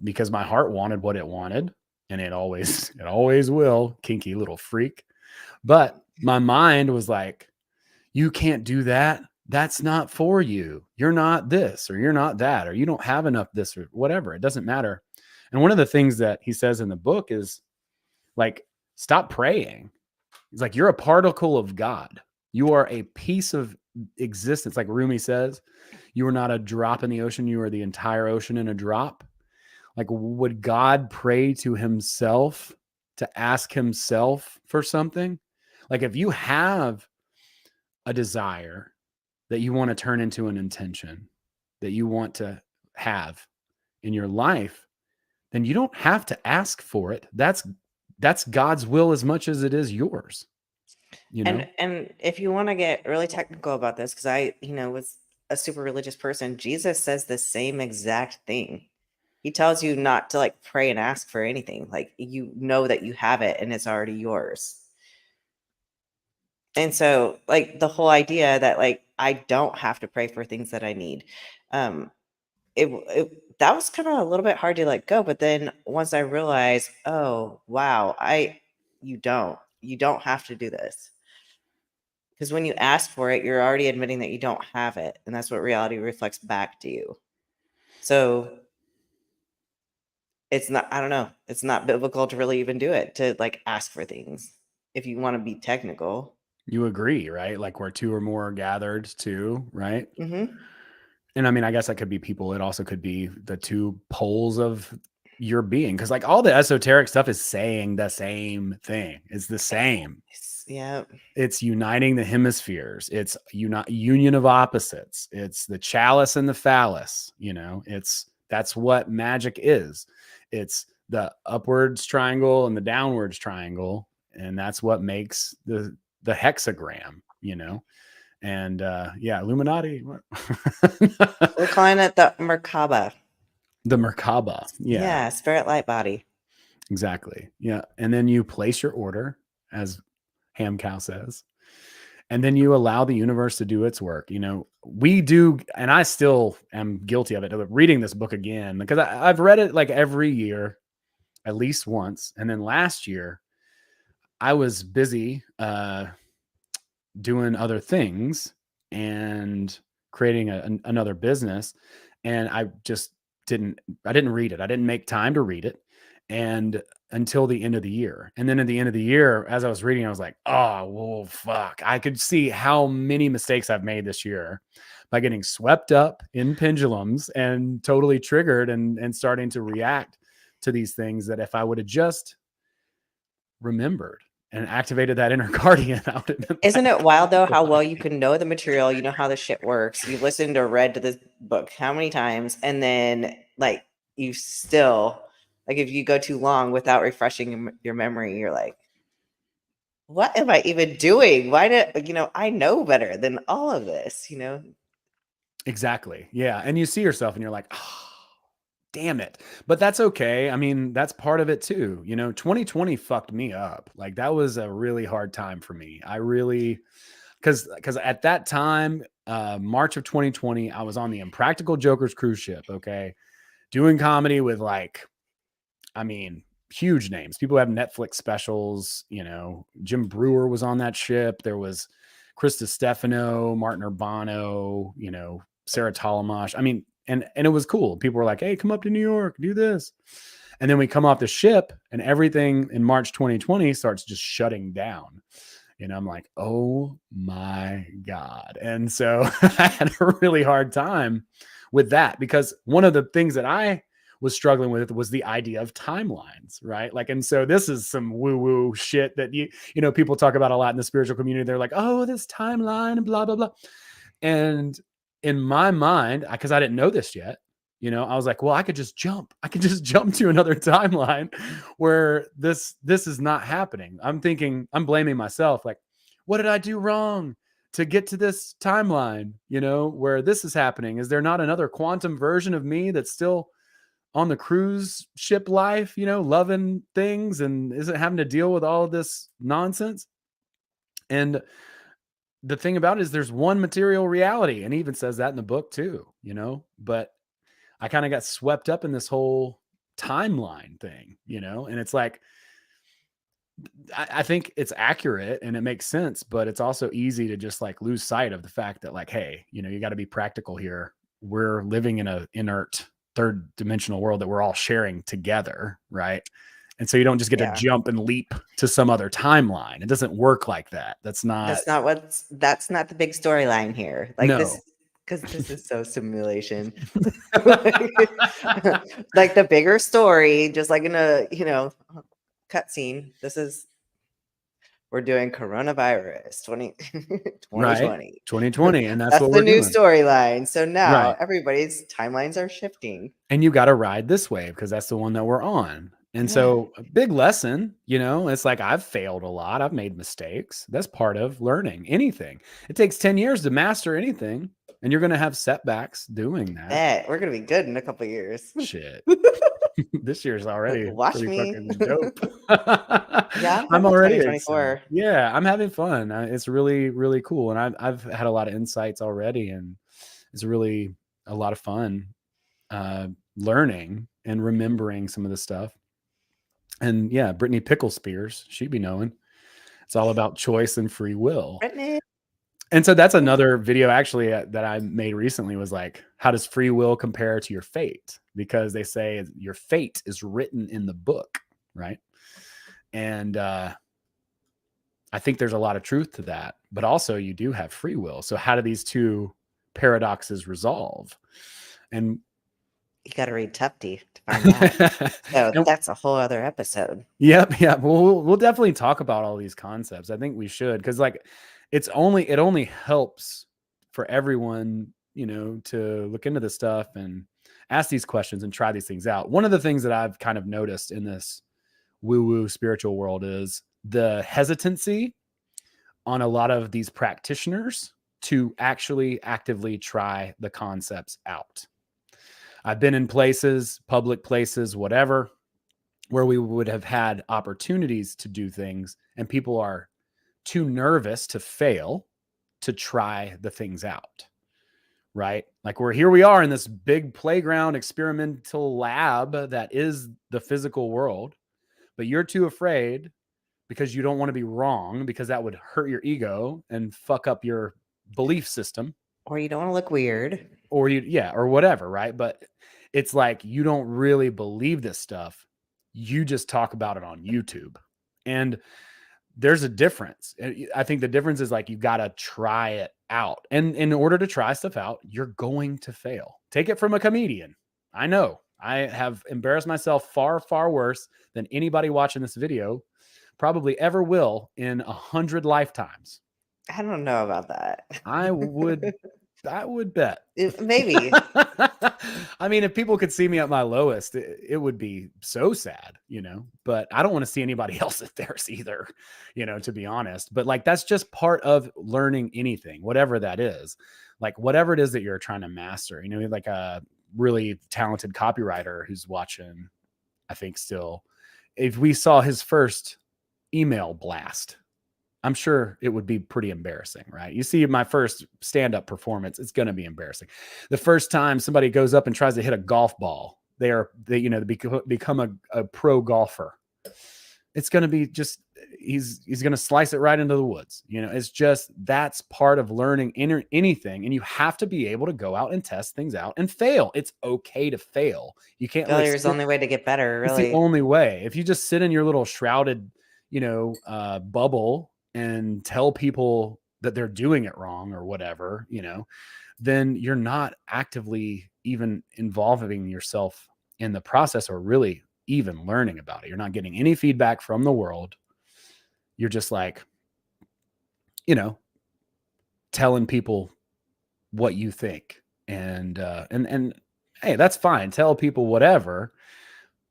because my heart wanted what it wanted, and it always will, kinky little freak. But my mind was like, you can't do that. That's not for you. You're not this, or you're not that, or you don't have enough this, or whatever. It doesn't matter. And one of the things that he says in the book is like, stop praying. He's like, you're a particle of God. You are a piece of existence. Like Rumi says, you are not a drop in the ocean. You are the entire ocean in a drop. Like, would God pray to himself to ask himself for something? Like, if you have a desire that you want to turn into an intention that you want to have in your life, then you don't have to ask for it. That's God's will as much as it is yours, you know? And if you want to get really technical about this, because I, was a super religious person, Jesus says the same exact thing. He tells you not to like pray and ask for anything. Like, you know that you have it and it's already yours. And so like the whole idea that like I don't have to pray for things that I need, that was kind of a little bit hard to let go. But then once I realized, oh wow, you don't have to do this. Because when you ask for it, you're already admitting that you don't have it. And that's what reality reflects back to you. So it's not, I don't know, it's not biblical to really even do it, to like ask for things if you want to be technical. You agree, right? Like, where two or more are gathered too, right? Mm-hmm. And I mean, I guess that could be people. It also could be the two poles of your being. Cause like all the esoteric stuff is saying the same thing. It's the same. Yeah. It's uniting the hemispheres. It's union of opposites. It's the chalice and the phallus. That's what magic is. It's the upwards triangle and the downwards triangle. And that's what makes the hexagram, and Illuminati. We're calling it the Merkaba. The Merkaba. Yeah, spirit light body. Exactly. Yeah. And then you place your order, as Ham Cow says, and then you allow the universe to do its work. We do, and I still am guilty of it, of reading this book again, because I've read it like every year, at least once. And then last year, I was busy doing other things and creating another business. And I didn't read it. I didn't make time to read it. And until the end of the year. And then at the end of the year, as I was reading, I was like, oh, well, fuck. I could see how many mistakes I've made this year by getting swept up in pendulums and totally triggered and starting to react to these things, that if I would have just remembered and activated that inner guardian out. Isn't it wild though how well you can know the material, you know how the shit works, you've listened or read to this book how many times, and then like you still, like if you go too long without refreshing your memory, you're like, what am I even doing? Why did I know better than all of this, Exactly. Yeah. And you see yourself and you're like, oh, damn it. But that's okay. I mean, that's part of it too. 2020 fucked me up. Like, that was a really hard time for me. I really, because at that time, March of 2020, I was on the Impractical Jokers cruise ship. Okay. Doing comedy with huge names. People have Netflix specials. Jim Brewer was on that ship. There was Krista Stefano, Martin Urbano, Sarah Talamash. And it was cool. People were like, hey, come up to New York, do this. And then we come off the ship and everything in March 2020 starts just shutting down. And I'm like, oh my God. And so I had a really hard time with that, because one of the things that I was struggling with was the idea of timelines, right? Like, and so this is some woo-woo shit that people talk about a lot in the spiritual community. They're like, oh, this timeline and blah, blah, blah. And in my mind, because I didn't know this yet, I was like, well, I could just jump to another timeline where this is not happening. I'm blaming myself. Like, what did I do wrong to get to this timeline, where this is happening? Is there not another quantum version of me that's still on the cruise ship life, you know, loving things and isn't having to deal with all of this nonsense. And the thing about it is there's one material reality, and he even says that in the book too, you know, but I kind of got swept up in this whole timeline thing, you know, and it's like, I think it's accurate and it makes sense, but it's also easy to just like lose sight of the fact that like, hey, you know, you got to be practical here. We're living in a inert third dimensional world that we're all sharing together, right? And so you don't just get to jump and leap to some other timeline. It doesn't work like that. That's not the big storyline here. Like no. because this is so simulation. Like the bigger story, just like in a, you know, cutscene. We're doing coronavirus 2020. Right. 2020. And that's what the we're new doing. storyline. So now Right. everybody's timelines are shifting. And you got to ride this wave because that's the one that we're on. And so a big lesson, you know, it's like I've failed a lot. I've made mistakes. That's part of learning anything. It takes 10 years to master anything. And you're going to have setbacks doing that. We're going to be good in a couple of years. Shit. This year's already Watch pretty me. fucking dope. Yeah, I'm already 2024. excited. Yeah, I'm having fun. It's really, really cool. And I've had a lot of insights already. And it's really a lot of fun learning and remembering some of the stuff. And yeah, Brittany Pickle Spears, she'd be knowing. It's all about choice and free will. Brittany. And so that's another video actually that I made recently was like, how does free will compare to your fate? Because they say your fate is written in the book, right? And I think there's a lot of truth to that, but also you do have free will. So how do these two paradoxes resolve? And you got to read Tufty to find out. So that's a whole other episode. Yep. Yeah. We'll definitely talk about all these concepts. I think we should, because like it only helps for everyone, you know, to look into this stuff and ask these questions and try these things out. One of the things that I've kind of noticed in this woo-woo spiritual world is the hesitancy on a lot of these practitioners to actually actively try the concepts out. I've been in places, public places, whatever, where we would have had opportunities to do things and people are too nervous to fail to try the things out, right? Like here we are in this big playground experimental lab that is the physical world, but you're too afraid because you don't want to be wrong, because that would hurt your ego and fuck up your belief system. Or you don't want to look weird. Or or whatever, right? But it's like you don't really believe this stuff. You just talk about it on YouTube. And there's a difference. I think the difference is like you got to try it out. And in order to try stuff out, you're going to fail. Take it from a comedian. I know I have embarrassed myself far, far worse than anybody watching this video probably ever will in 100 lifetimes. I don't know about that. I would bet. Maybe. I mean, if people could see me at my lowest, it would be so sad, you know, but I don't want to see anybody else at theirs either, you know, to be honest. But like, that's just part of learning anything, whatever that is, like whatever it is that you're trying to master, you know, like a really talented copywriter who's watching, I think still, if we saw his first email blast, I'm sure it would be pretty embarrassing, right? You see my first stand-up performance, it's going to be embarrassing. The first time somebody goes up and tries to hit a golf ball, they become a pro golfer. It's going to be just, he's going to slice it right into the woods. You know, it's just, that's part of learning anything. And you have to be able to go out and test things out and fail. It's okay to fail. You can't. Failure is the only way to get better, really. It's the only way. If you just sit in your little shrouded, bubble and tell people that they're doing it wrong or whatever, you know, then you're not actively even involving yourself in the process or really even learning about it. You're not getting any feedback from the world. You're just like, you know, telling people what you think. And hey, that's fine. Tell people whatever.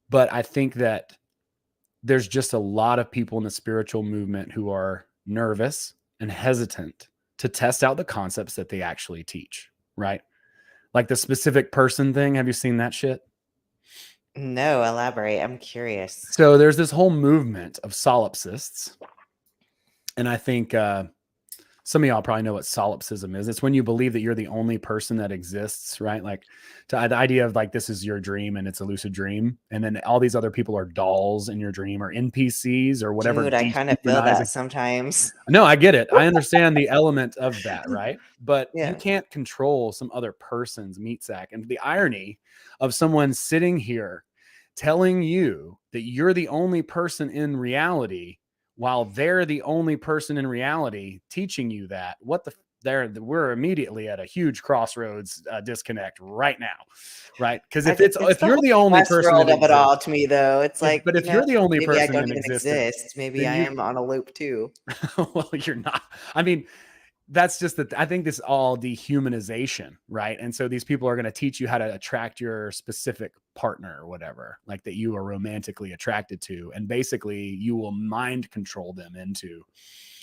But I think that there's just a lot of people in the spiritual movement who are nervous and hesitant to test out the concepts that they actually teach, right? Like the specific person thing. Have you seen that shit? No, elaborate. I'm curious. So there's this whole movement of solipsists. And I think some of y'all probably know what solipsism is. It's when you believe that you're the only person that exists, right? Like the idea of like, this is your dream and it's a lucid dream. And then all these other people are dolls in your dream or NPCs or whatever. Dude, I kind of feel Dehumanizing. that sometimes. No, I get it. I understand the element of that, right? But you Yeah. can't control some other person's meat sack. And the irony of someone sitting here telling you that you're the only person in reality while they're the only person in reality teaching you that, we're immediately at a huge crossroads disconnect right now, right? Because if It's if the you're whole the only person Westworld that of it all exists, to me, though. It's like, but if you're the only maybe I person don't in even existence, exist. Maybe then I you am on a loop too. well, you're not. I mean, that's just that. I think this is all dehumanization, right? And so these people are going to teach you how to attract your specific partner or whatever, like that you are romantically attracted to, and basically you will mind control them into.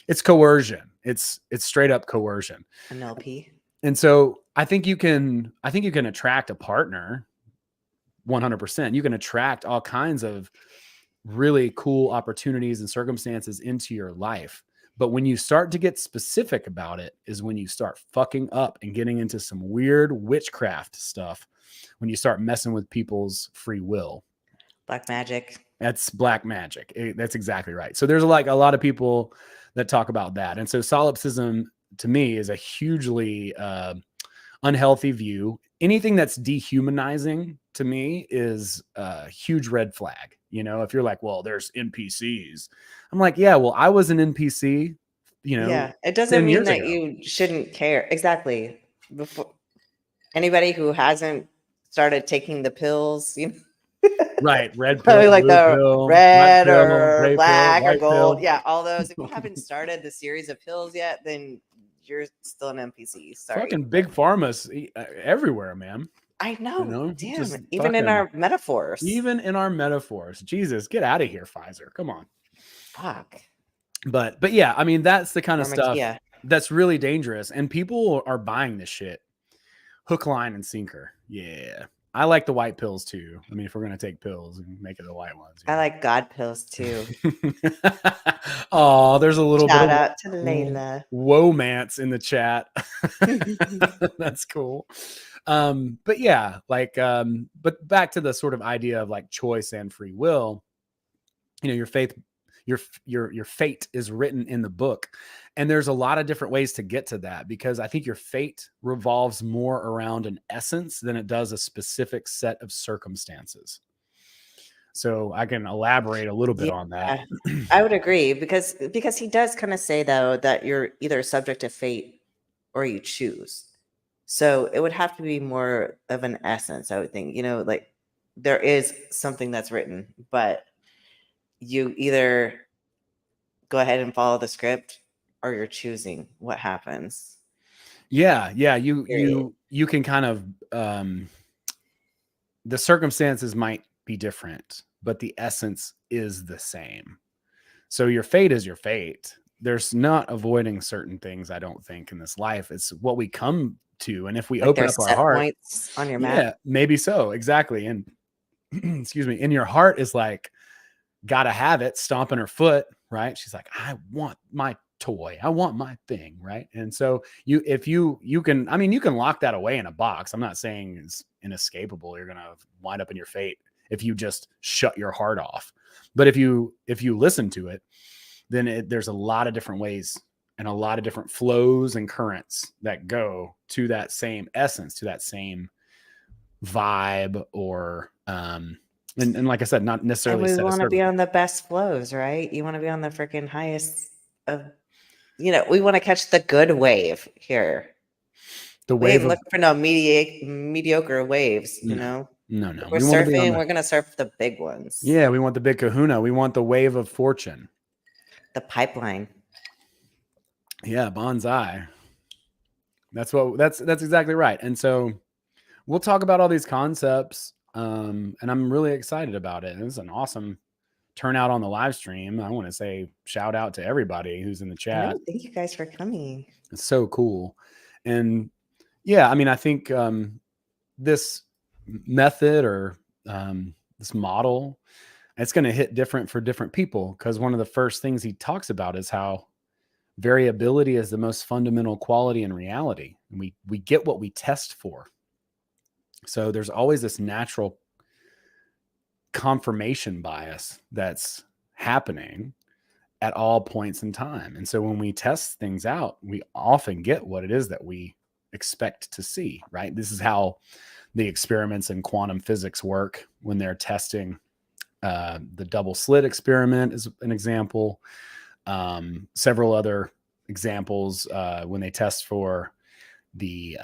It's coercion. It's straight up coercion. An LP. And so I think you can attract a partner 100%. You can attract all kinds of really cool opportunities and circumstances into your life. But when you start to get specific about it is when you start fucking up and getting into some weird witchcraft stuff, when you start messing with people's free will. Black magic. That's black magic. That's exactly right. So there's like a lot of people that talk about that. And so solipsism to me is a hugely unhealthy view. Anything that's dehumanizing to me is a huge red flag. You know, if you're like, well, there's NPCs. I'm like, yeah, well, I was an NPC, Yeah. It doesn't 10 mean years that ago. you shouldn't care. Exactly. Before anybody who hasn't started taking the pills, Right. Red pill, probably like blue the pill, black red pill, or gray pill, black or white gold. pill. Yeah, all those. If you haven't started the series of pills yet, then you're still an NPC. Sorry. Fucking big pharma's everywhere, man. I know. Just Damn. Even in fucking, our metaphors. even in our metaphors. Jesus, get out of here, Pfizer. Come on. Fuck. But yeah, I mean, that's the kind of stuff Pharmakia. that's really dangerous. And people are buying this shit hook, line, and sinker. Yeah. I like the white pills too. I mean, if we're going to take pills and make it the white ones. I like God pills too. Oh, there's a little Shout bit of out to Layla. womance in the chat. That's cool. But yeah, like, but back to the sort of idea of like choice and free will, your fate is written in the book. And there's a lot of different ways to get to that, because I think your fate revolves more around an essence than it does a specific set of circumstances. So I can elaborate a little bit on that. I would agree, because he does kind of say, though, that you're either subject to fate or you choose. So it would have to be more of an essence, I would think. Like there is something that's written, but you either go ahead and follow the script or you're choosing what happens. Yeah. You can kind of the circumstances might be different, but the essence is the same. So your fate is your fate. There's not avoiding certain things, I don't think, in this life. It's what we come to. And if we Like open there's up our set heart, points on your map. yeah, maybe so. Exactly. And excuse me, and your heart is like, gotta have it, stomping her foot, right? She's like, I want my toy, I want my thing, right? And so you can lock that away in a box. I'm not saying it's inescapable, you're gonna wind up in your fate if you just shut your heart off. But if you listen to it, then there's a lot of different ways and a lot of different flows and currents that go to that same essence, to that same vibe, or and like I said, not necessarily. And we want to be on the best flows, right? You want to be on the freaking highest of, we want to catch the good wave here. The we wave ain't looking for no mediocre waves, No. If we're surfing, we're gonna surf the big ones. Yeah, we want the big kahuna. We want the wave of fortune. The pipeline. Yeah, bonsai. That's exactly right. And so we'll talk about all these concepts. And I'm really excited about it. It was an awesome turnout on the live stream. I want to say shout out to everybody who's in the chat. Thank you guys for coming. It's so cool. And yeah, I mean, I think this method or this model. It's going to hit different for different people, because one of the first things he talks about is how variability is the most fundamental quality in reality. We get what we test for. So there's always this natural confirmation bias that's happening at all points in time. And so when we test things out, we often get what it is that we expect to see, right? This is how the experiments in quantum physics work when they're testing. The double slit experiment is an example. Several other examples when they test for the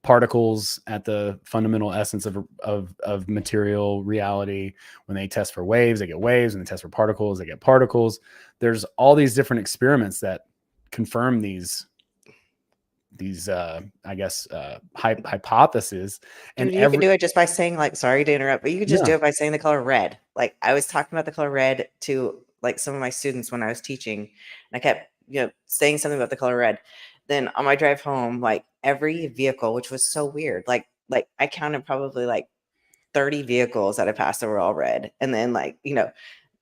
particles at the fundamental essence of material reality. When they test for waves, they get waves. When they test for particles, they get particles. There's all these different experiments that confirm these I guess hypotheses. And Dude, you can do it just by saying, like, sorry to interrupt, but you could just do it by saying the color red. Like, I was talking about the color red to like some of my students when I was teaching, and I kept, saying something about the color red. Then on my drive home, like every vehicle, which was so weird, like I counted probably like 30 vehicles that I passed that were all red. And then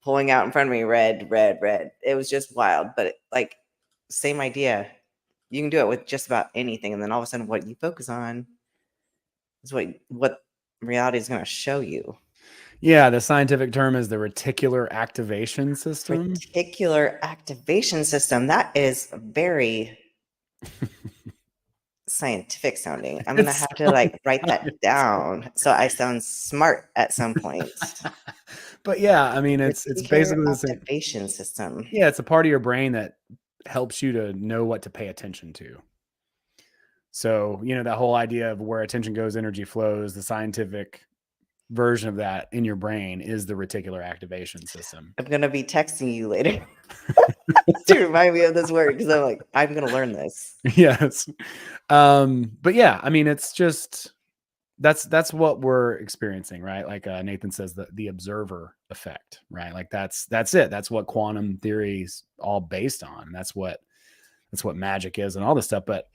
pulling out in front of me, red, red, red. It was just wild. But like same idea. You can do it with just about anything. And then all of a sudden what you focus on is what reality is going to show you. Yeah, the scientific term is the reticular activation system. Reticular activation system. That is very scientific sounding. I'm going to have to write that down so I sound smart at some point. But yeah, I mean, it's basically the same activation system. Yeah, it's a part of your brain that helps you to know what to pay attention to. So, that whole idea of where attention goes, energy flows, the scientific version of that in your brain is the reticular activation system. I'm going to be texting you later to remind me of this word, because I'm like, I'm going to learn this. Yes. But yeah, I mean, it's just, that's what we're experiencing, right? Like Nathan says, the observer effect, right? Like that's it. That's what quantum theory is all based on. That's what magic is and all this stuff. But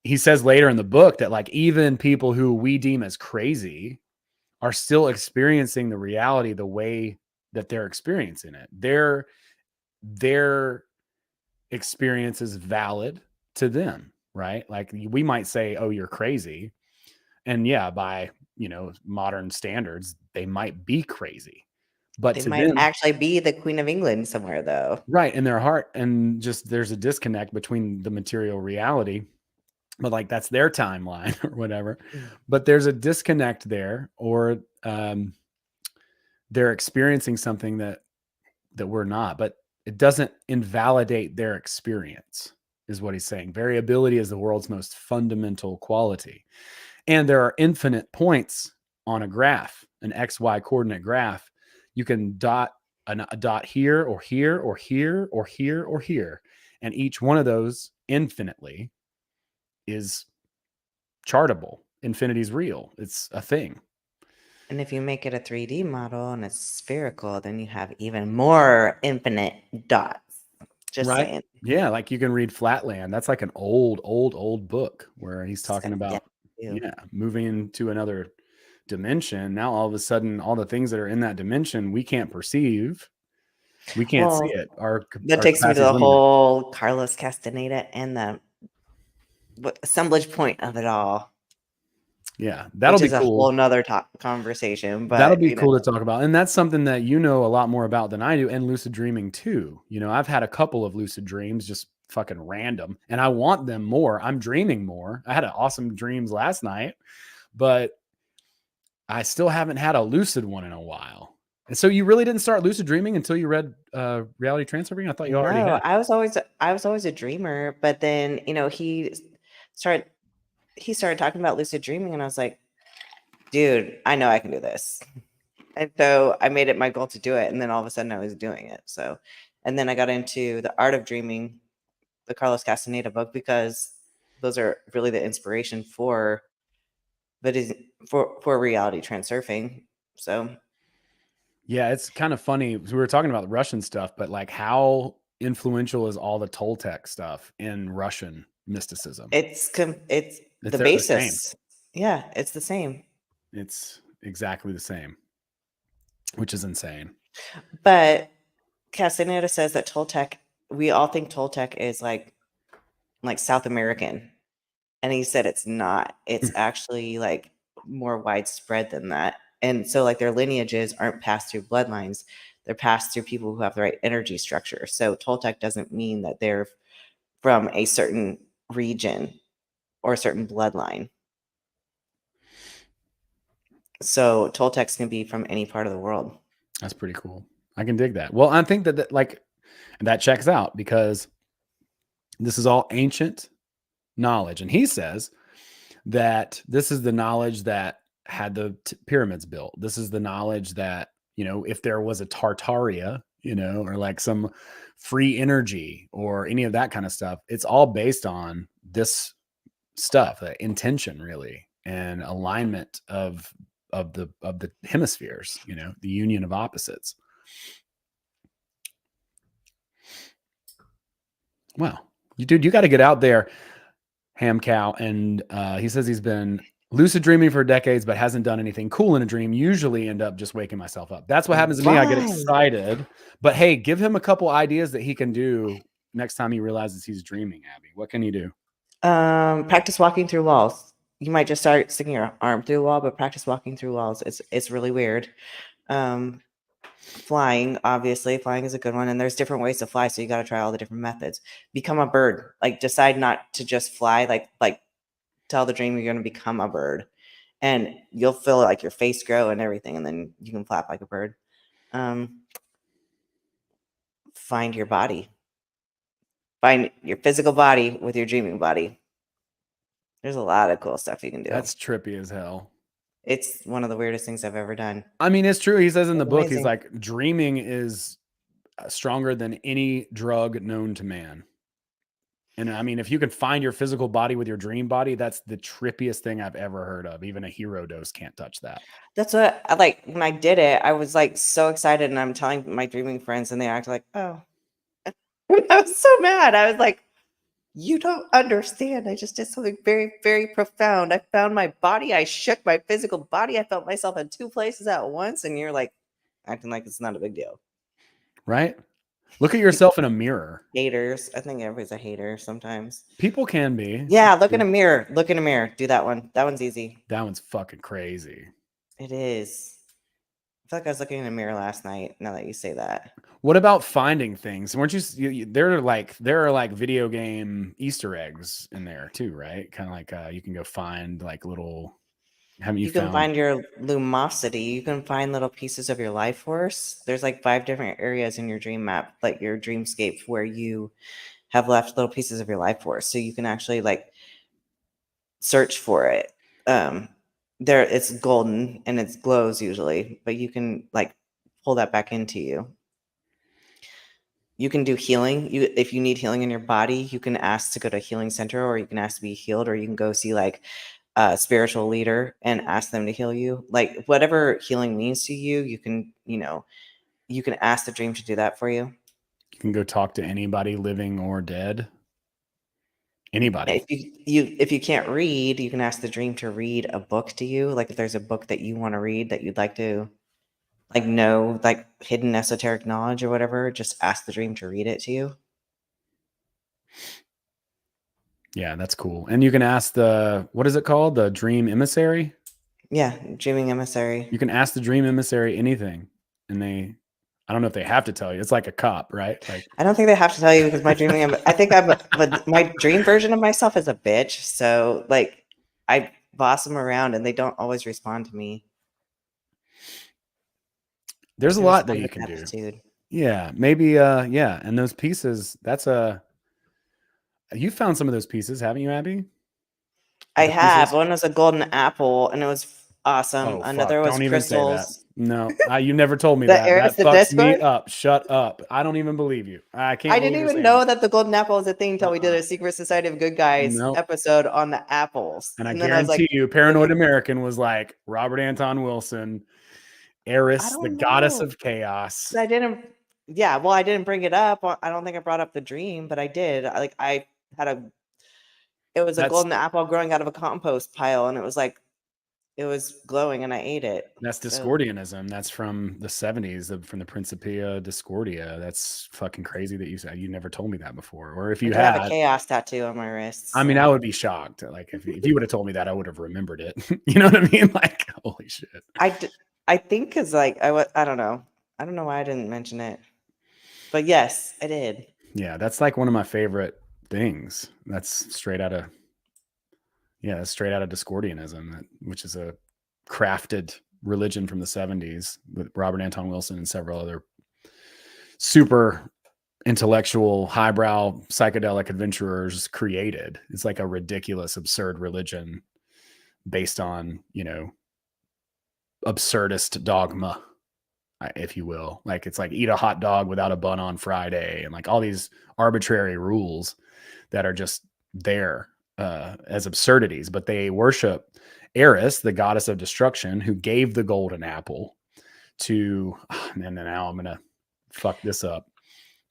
he says later in the book that like even people who we deem as crazy are still experiencing the reality the way that they're experiencing it. Their experience is valid to them, right? Like we might say, oh, you're crazy. And yeah, by, modern standards, they might be crazy. But they to might them, actually be the Queen of England somewhere, though. Right, in their heart. And just there's a disconnect between the material reality, but like that's their timeline or whatever. But there's a disconnect there, or they're experiencing something that we're not, but it doesn't invalidate their experience, is what he's saying. Variability is the world's most fundamental quality. And there are infinite points on a graph, an XY coordinate graph. You can dot a dot here or here or here or here or here. And each one of those infinitely is chartable. Infinity is real. It's a thing. And if you make it a 3D model and it's spherical, then you have even more infinite dots. Just saying. Yeah, like you can read Flatland. That's like an old book where he's talking about moving into another dimension. Now all of a sudden, all the things that are in that dimension we can't perceive. We can't see it. That takes me to the whole Carlos Castaneda and the assemblage point of it all. Yeah, that'll be cool. A whole nother conversation, but that'll be cool to talk about. And that's something that a lot more about than I do, and lucid dreaming too. I've had a couple of lucid dreams, just fucking random, and I want them more. I'm dreaming more. I had an awesome dreams last night, but I still haven't had a lucid one in a while. And so you really didn't start lucid dreaming until you read Reality Transurfing? I thought you already had. I was always a dreamer, but then he started talking about lucid dreaming, and I was like, dude, I know I can do this. And so I made it my goal to do it, and then all of a sudden I was doing it. So, and then I got into The Art of Dreaming, the Carlos Castaneda book, because those are really the inspiration for Reality Transurfing. So yeah, it's kind of funny. We were talking about Russian stuff, but like how influential is all the Toltec stuff in Russian mysticism? It's the basis. Yeah, it's the same. It's exactly the same. which is insane. But Castaneda says that Toltec, we all think Toltec is like South American. And he said it's not. It's actually like more widespread than that. And so like their lineages aren't passed through bloodlines. They're passed through people who have the right energy structure. So Toltec doesn't mean that they're from a certain region or a certain bloodline. So Toltecs can be from any part of the world. That's pretty cool. I can dig that. Well, I think that like that checks out because this is all ancient knowledge. And he says that this is the knowledge that had the pyramids built. This is the knowledge that, you know, if there was a Tartaria, you know, or like some free energy or any of that kind of stuff, it's all based on this stuff, intention really, and alignment of the hemispheres, you know, the union of opposites. Wow. Dude, you got to get out there, Ham Cow. And he says he's been lucid dreaming for decades, but hasn't done anything cool in a dream. Usually end up just waking myself up. That's what happens to me. I get excited. But hey, give him a couple ideas that he can do next time he realizes he's dreaming, Abby. What can you do? Practice walking through walls. You might just start sticking your arm through a wall, but practice walking through walls. It's really weird. Flying, obviously, flying is a good one, and there's different ways to fly, so you got to try all the different methods. Become a bird. Like decide not to just fly. Like tell the dream you're going to become a bird, and you'll feel like your face grow and everything, and then you can flap like a bird. Find your body. Find your physical body with your dreaming body. There's a lot of cool stuff you can do. That's trippy as hell. It's one of the weirdest things I've ever done. I mean, it's true. He says in the book, amazing. He's like, dreaming is stronger than any drug known to man. And I mean, if you can find your physical body with your dream body, that's the trippiest thing I've ever heard of. Even a hero dose can't touch that. That's what I like. When I did it, I was like so excited, and I'm telling my dreaming friends, and they act like, oh. I was so mad. I was like, you don't understand. I just did something very, very profound. I found my body. I shook my physical body. I felt myself in two places at once. And you're like acting like it's not a big deal. Right? Look at yourself in a mirror. Haters. I think everybody's a hater sometimes. People can be. Yeah, look in a mirror. Look in a mirror. Do that one. That one's easy. That one's fucking crazy. It is. I feel like I was looking in a mirror last night, now that you say that. What about finding things? Weren't there are like video game Easter eggs in there too, right? Kind of like you can go find like little. You can find your lumosity. You can find little pieces of your life force. There's like 5 different areas in your dream map, like your dreamscape, where you have left little pieces of your life force. So you can actually like search for it. There it's golden and it glows usually, but you can like pull that back into you. You can do healing. If you need healing in your body, you can ask to go to a healing center, or you can ask to be healed, or you can go see like a spiritual leader and ask them to heal you. Like whatever healing means to you, you can ask the dream to do that for you. You can go talk to anybody, living or dead. Anybody. If you can't read, you can ask the dream to read a book to you. Like if there's a book that you want to read that you'd like to like know, like hidden esoteric knowledge or whatever, just ask the dream to read it to you. Yeah, that's cool. And you can ask what is it called? The dream emissary? Yeah, dreaming emissary. You can ask the dream emissary anything, and I don't know if they have to tell you. It's like a cop, right? Like I don't think they have to tell you, because my dreaming, I think my dream version of myself is a bitch. So like I boss them around and they don't always respond to me. There's a lot that you can do. Yeah, maybe yeah. And those pieces, you found some of those pieces, haven't you, Abby? I have. One was a golden apple, and it was awesome. Oh, Another was don't crystals. even say that. No, you never told me that. That fucks me up. Shut up. I don't even believe you. I didn't even know that the golden apple was a thing until we did a Secret Society of Good Guys episode on the apples. And I guarantee you, Paranoid American was like Robert Anton Wilson, Eris, the goddess of chaos. I didn't bring it up. I don't think I brought up the dream, but I did. It was a golden apple growing out of a compost pile, and it was like it was glowing and I ate it. That's So Discordianism. That's from the 70s, from the Principia Discordia. That's fucking crazy that you never told me that before. Or if I you do have a had, chaos tattoo on my wrist. I mean, I So would be shocked. Like if you would have told me that, I would have remembered it. You know what I mean? Like, holy shit. I think because like I don't know. I don't know why I didn't mention it. But yes, I did. Yeah, that's like one of my favorite things. That's straight out of Discordianism, which is a crafted religion from the 70s with Robert Anton Wilson and several other super intellectual, highbrow, psychedelic adventurers created. It's like a ridiculous, absurd religion based on, absurdist dogma, if you will. Like it's like eat a hot dog without a bun on Friday, and like all these arbitrary rules that are just there as absurdities. But they worship Eris, the goddess of destruction, who gave the golden apple to. And now I'm gonna fuck this up.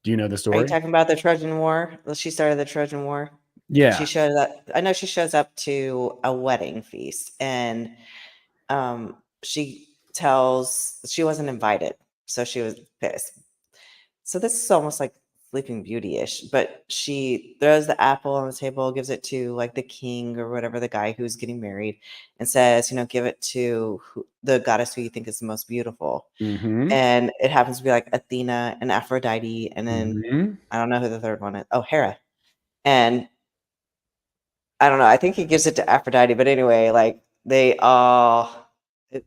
Do you know the Are you story? talking about the Trojan War? Well, she started the Trojan War. Yeah. She showed up. I know she shows up to a wedding feast, and she tells she wasn't invited, so she was pissed. So this is almost like Sleeping Beauty-ish, but she throws the apple on the table, gives it to like the king or whatever, the guy who's getting married, and says, give it to the goddess who you think is the most beautiful. Mm-hmm. And it happens to be like Athena and Aphrodite, and then Mm-hmm. I don't know who the third one is. Oh, Hera. And I don't know. I think he gives it to Aphrodite, but anyway, like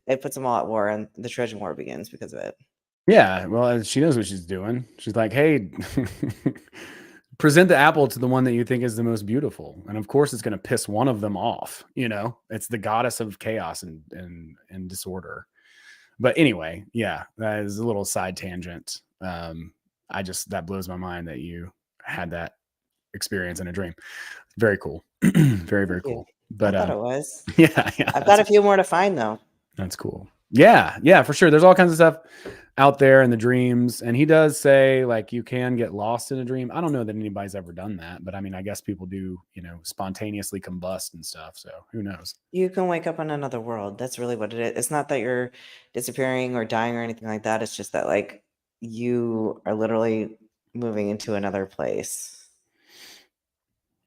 it puts them all at war, and the Trojan War begins because of it. Yeah. Well, she knows what she's doing. She's like, hey, present the apple to the one that you think is the most beautiful. And of course, it's going to piss one of them off. It's the goddess of chaos and disorder. But anyway, yeah, that is a little side tangent. That blows my mind that you had that experience in a dream. Very cool. Very, very Thank you. cool. I But thought it was. yeah, I've got a few more to find though. that's cool. Yeah, for sure. There's all kinds of stuff out there in the dreams. And he does say like you can get lost in a dream. I don't know that anybody's ever done that, but I mean, I guess people do, spontaneously combust and stuff. So who knows? You can wake up in another world. That's really what it is. It's not that you're disappearing or dying or anything like that. It's just that like you are literally moving into another place.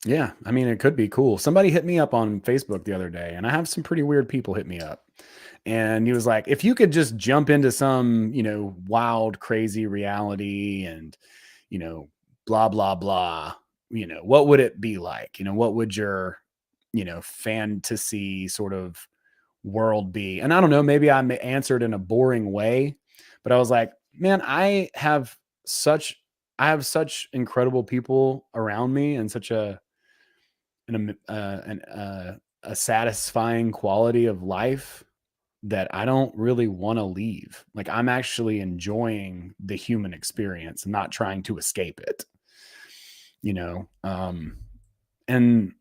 Yeah, I mean, it could be cool. Somebody hit me up on Facebook the other day, and I have some pretty weird people hit me up. And he was like, if you could just jump into some, wild, crazy reality and, blah, blah, blah, what would it be like? What would your, fantasy sort of world be? And I don't know, maybe I answered in a boring way, but I was like, man, I have such incredible people around me and such a satisfying quality of life that I don't really want to leave. Like I'm actually enjoying the human experience, not trying to escape it. And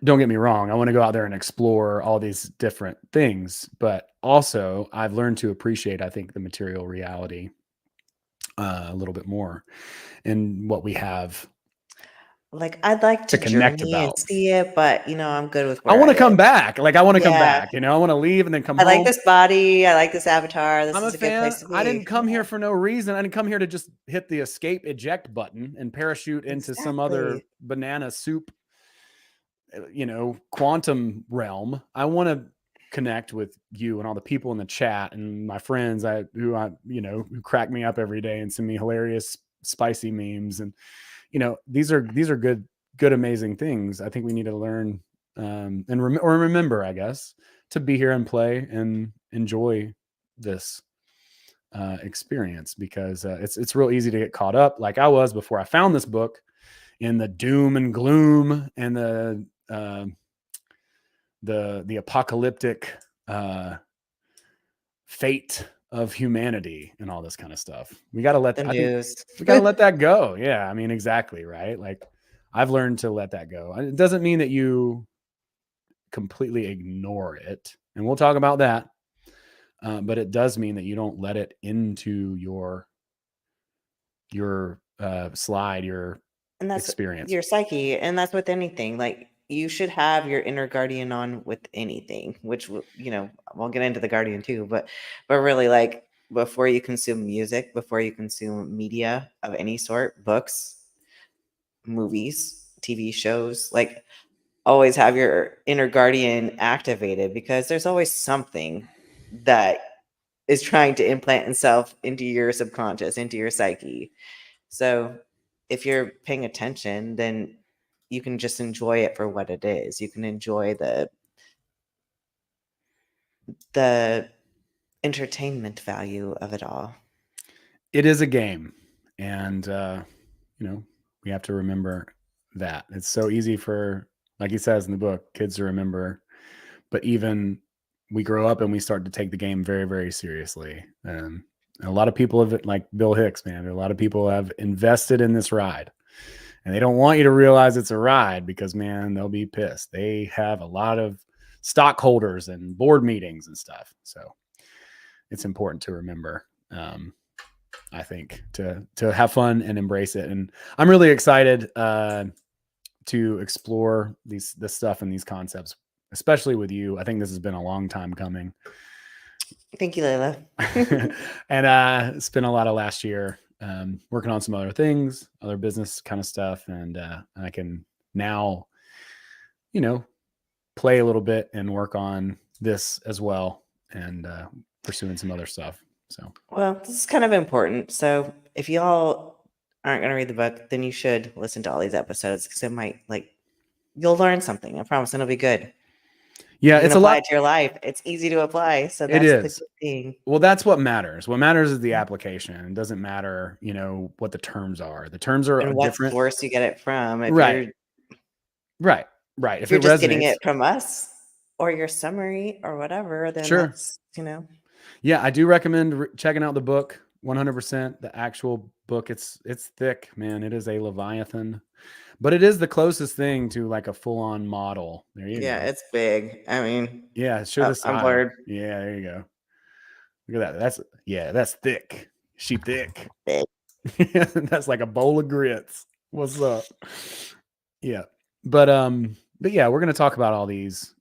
don't get me wrong, I want to go out there and explore all these different things, but also I've learned to appreciate, I think, the material reality a little bit more and what we have Like I'd like to to connect journey and about. see it, but I'm good with I where want I to come am. back. Like I want to come Yeah. back, I want to leave and then come I like home. this body. I like this avatar. This I'm a is a good place fan. to I didn't be. come here for no reason. I didn't come here to just hit the escape eject button and parachute into some other Exactly. banana soup, quantum realm. I want to connect with you and all the people in the chat and my friends who crack me up every day and send me hilarious spicy memes. And these are good amazing things. I think we need to learn and remember, I guess, to be here and play and enjoy this experience, because it's real easy to get caught up, like I was before I found this book, in the doom and gloom and the apocalyptic fate of humanity and all this kind of stuff. We got to The I think news. we got to let that go. Yeah, I mean, exactly, right? Like I've learned to let that go. It doesn't mean that you completely ignore it, and we'll talk about that. But it does mean that you don't let it into your slide, your And that's experience. your psyche. And that's with anything. Like you should have your inner guardian on with anything, which we'll get into the guardian too, but really, like, before you consume music, before you consume media of any sort, books, movies, TV shows, like, always have your inner guardian activated, because there's always something that is trying to implant itself into your subconscious, into your psyche. So if you're paying attention, then you can just enjoy it for what it is. You can enjoy the entertainment value of it all. It is a game, and we have to remember that. It's so easy for, like he says in the book, kids to remember, but even we grow up and we start to take the game very, very seriously. And a lot of people have, like Bill Hicks, man, a lot of people have invested in this ride, and they don't want you to realize it's a ride, because, man, they'll be pissed. They have a lot of stockholders and board meetings and stuff. So it's important to remember, I think, to have fun and embrace it. And I'm really excited to explore this stuff and these concepts, especially with you. I think this has been a long time coming. Thank you, Layla. And spent a lot of last year working on some other things, other business kind of stuff. And I can now, play a little bit and work on this as well, and pursuing some other stuff. So, well, this is kind of important. So if y'all aren't going to read the book, then you should listen to all these episodes, because it might, like, you'll learn something. I promise it'll be good. Yeah, it's a lot to your life. It's easy to apply. So that's the good thing. Well, that's what matters. What matters is the application. It doesn't matter, what the terms are. The terms are and what different. source you get it from. If right. If you're just getting it from us or your summary or whatever, then sure. That's, Yeah, I do recommend checking out the book 100%. The actual book, it's thick, man. It is a Leviathan, but it is the closest thing to like a full-on model. There you go. Yeah, it's big. I mean, yeah, show the side. I'm bored. Yeah, there you go. Look at that. That's thick. She thick. Thick. That's like a bowl of grits. What's up? Yeah. But yeah, we're going to talk about all these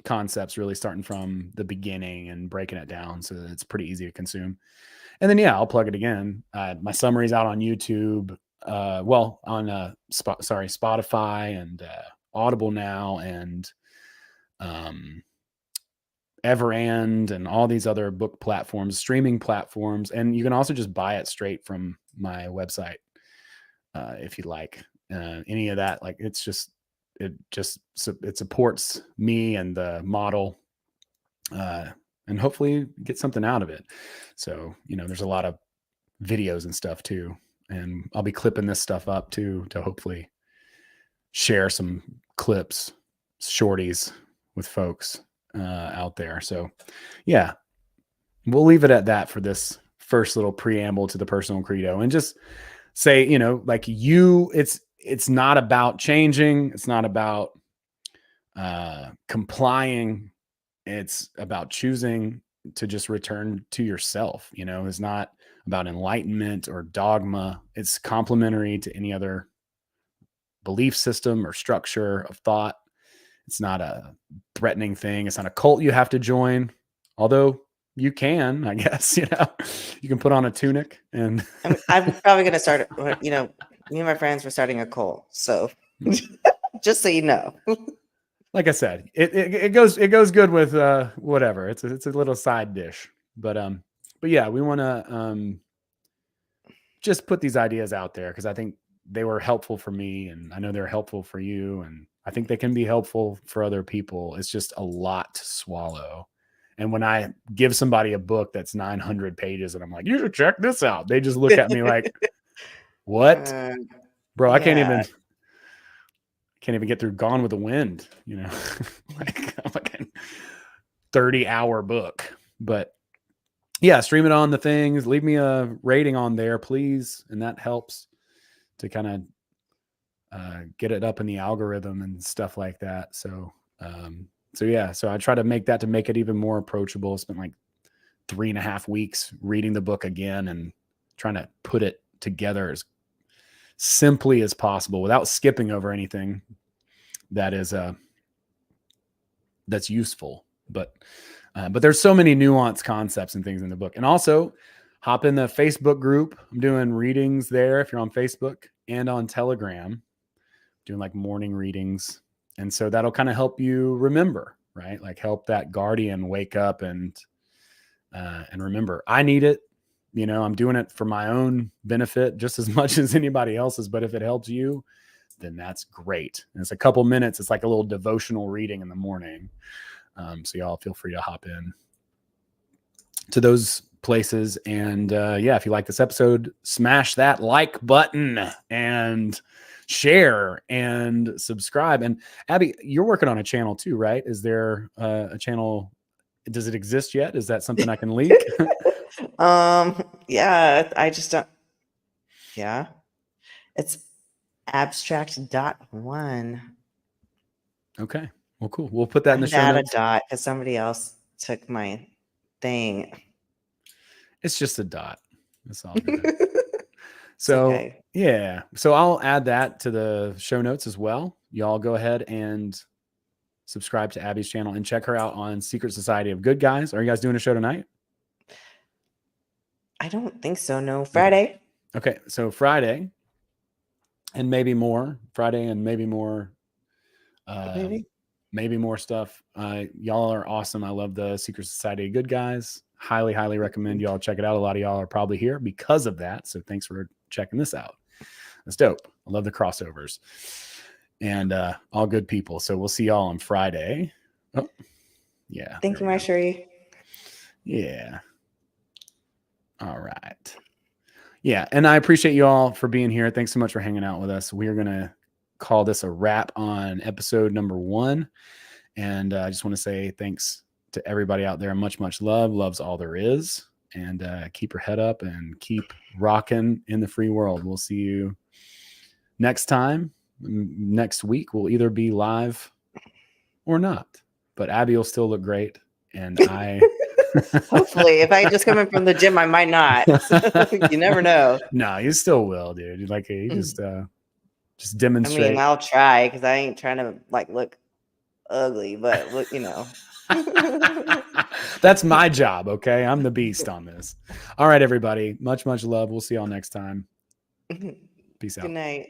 concepts, really starting from the beginning and breaking it down so that it's pretty easy to consume. And then, yeah, I'll plug it again. My summary's out on YouTube, on Spotify and Audible now, and Everand and all these other book platforms, streaming platforms. And you can also just buy it straight from my website if you like. Any of that, like, it supports me and the model, and hopefully get something out of it. So, there's a lot of videos and stuff too, and I'll be clipping this stuff up too, to hopefully share some clips, shorties with folks out there. So yeah, we'll leave it at that for this first little preamble to the Personal Credo, and just say, it's not about changing. It's not about complying. It's about choosing to just return to yourself. It's not about enlightenment or dogma. It's complementary to any other belief system or structure of thought. It's not a threatening thing. It's not a cult you have to join, although you can, I guess. You can put on a tunic, and I'm probably going to start. Me and my friends were starting a cult, so just so you know. Like I said, it goes good with whatever. It's a little side dish, but yeah, we want to just put these ideas out there, because I think they were helpful for me, and I know they're helpful for you, and I think they can be helpful for other people. It's just a lot to swallow. And when I give somebody a book that's 900 pages and I'm like, you should check this out, they just look at me like, what? Bro, yeah. I can't even get through Gone with the Wind, like a fucking 30-hour book. But yeah, stream it on the things. Leave me a rating on there, please. And that helps to kind of get it up in the algorithm and stuff like that. So yeah, so I try to make it even more approachable. Spent like 3.5 weeks reading the book again and trying to put it together as simply as possible without skipping over anything. that is that's useful. But there's so many nuanced concepts and things in the book. And also hop in the Facebook group. I'm doing readings there if you're on Facebook, and on Telegram, doing like morning readings. And so that'll kind of help you remember, right? Like help that guardian wake up and remember. I need it. You know, I'm doing it for my own benefit just as much as anybody else's. But if it helps you, then that's great. And it's a couple minutes. It's like a little devotional reading in the morning. So y'all feel free to hop in to those places. And yeah, if you like this episode, smash that like button and share and subscribe. And Abby, you're working on a channel too, right? Is there a channel? Does it exist yet? Is that something I can leak? Yeah, I just don't. Yeah, it's abstract.1. Okay. Well, cool. We'll put that in the show Add notes. a dot because somebody else took my thing. It's just a dot. That's all good. So okay. yeah. So I'll add that to the show notes as well. Y'all go ahead and subscribe to Abby's channel and check her out on Secret Society of Good Guys. Are you guys doing a show tonight? I don't think so. No, Friday. Okay. So Friday and maybe more. Friday and maybe more. Maybe more stuff. Y'all are awesome. I love the Secret Society of Good Guys. Highly recommend y'all check it out. A lot of y'all are probably here because of that. So thanks for checking this out. That's dope. I love the crossovers and all good people. So we'll see y'all on Friday. Oh, yeah. Thank you, my Sherry. Yeah. All right. Yeah. And I appreciate you all for being here. Thanks so much for hanging out with us. We're going to call this a wrap on episode number 1. And I just want to say thanks to everybody out there. Much love. Love's all there is. And keep your head up and keep rocking in the free world. We'll see you next time. Next week, we'll either be live or not. But Abby will still look great. And I... Hopefully, if I just come in from the gym, I might not. You never know. No, you still will, dude. Like you just demonstrate. I mean, I'll try because I ain't trying to like look ugly, but look, you know. That's my job. Okay, I'm the beast on this. All right, everybody. Much love. We'll see y'all next time. Peace out. Good night.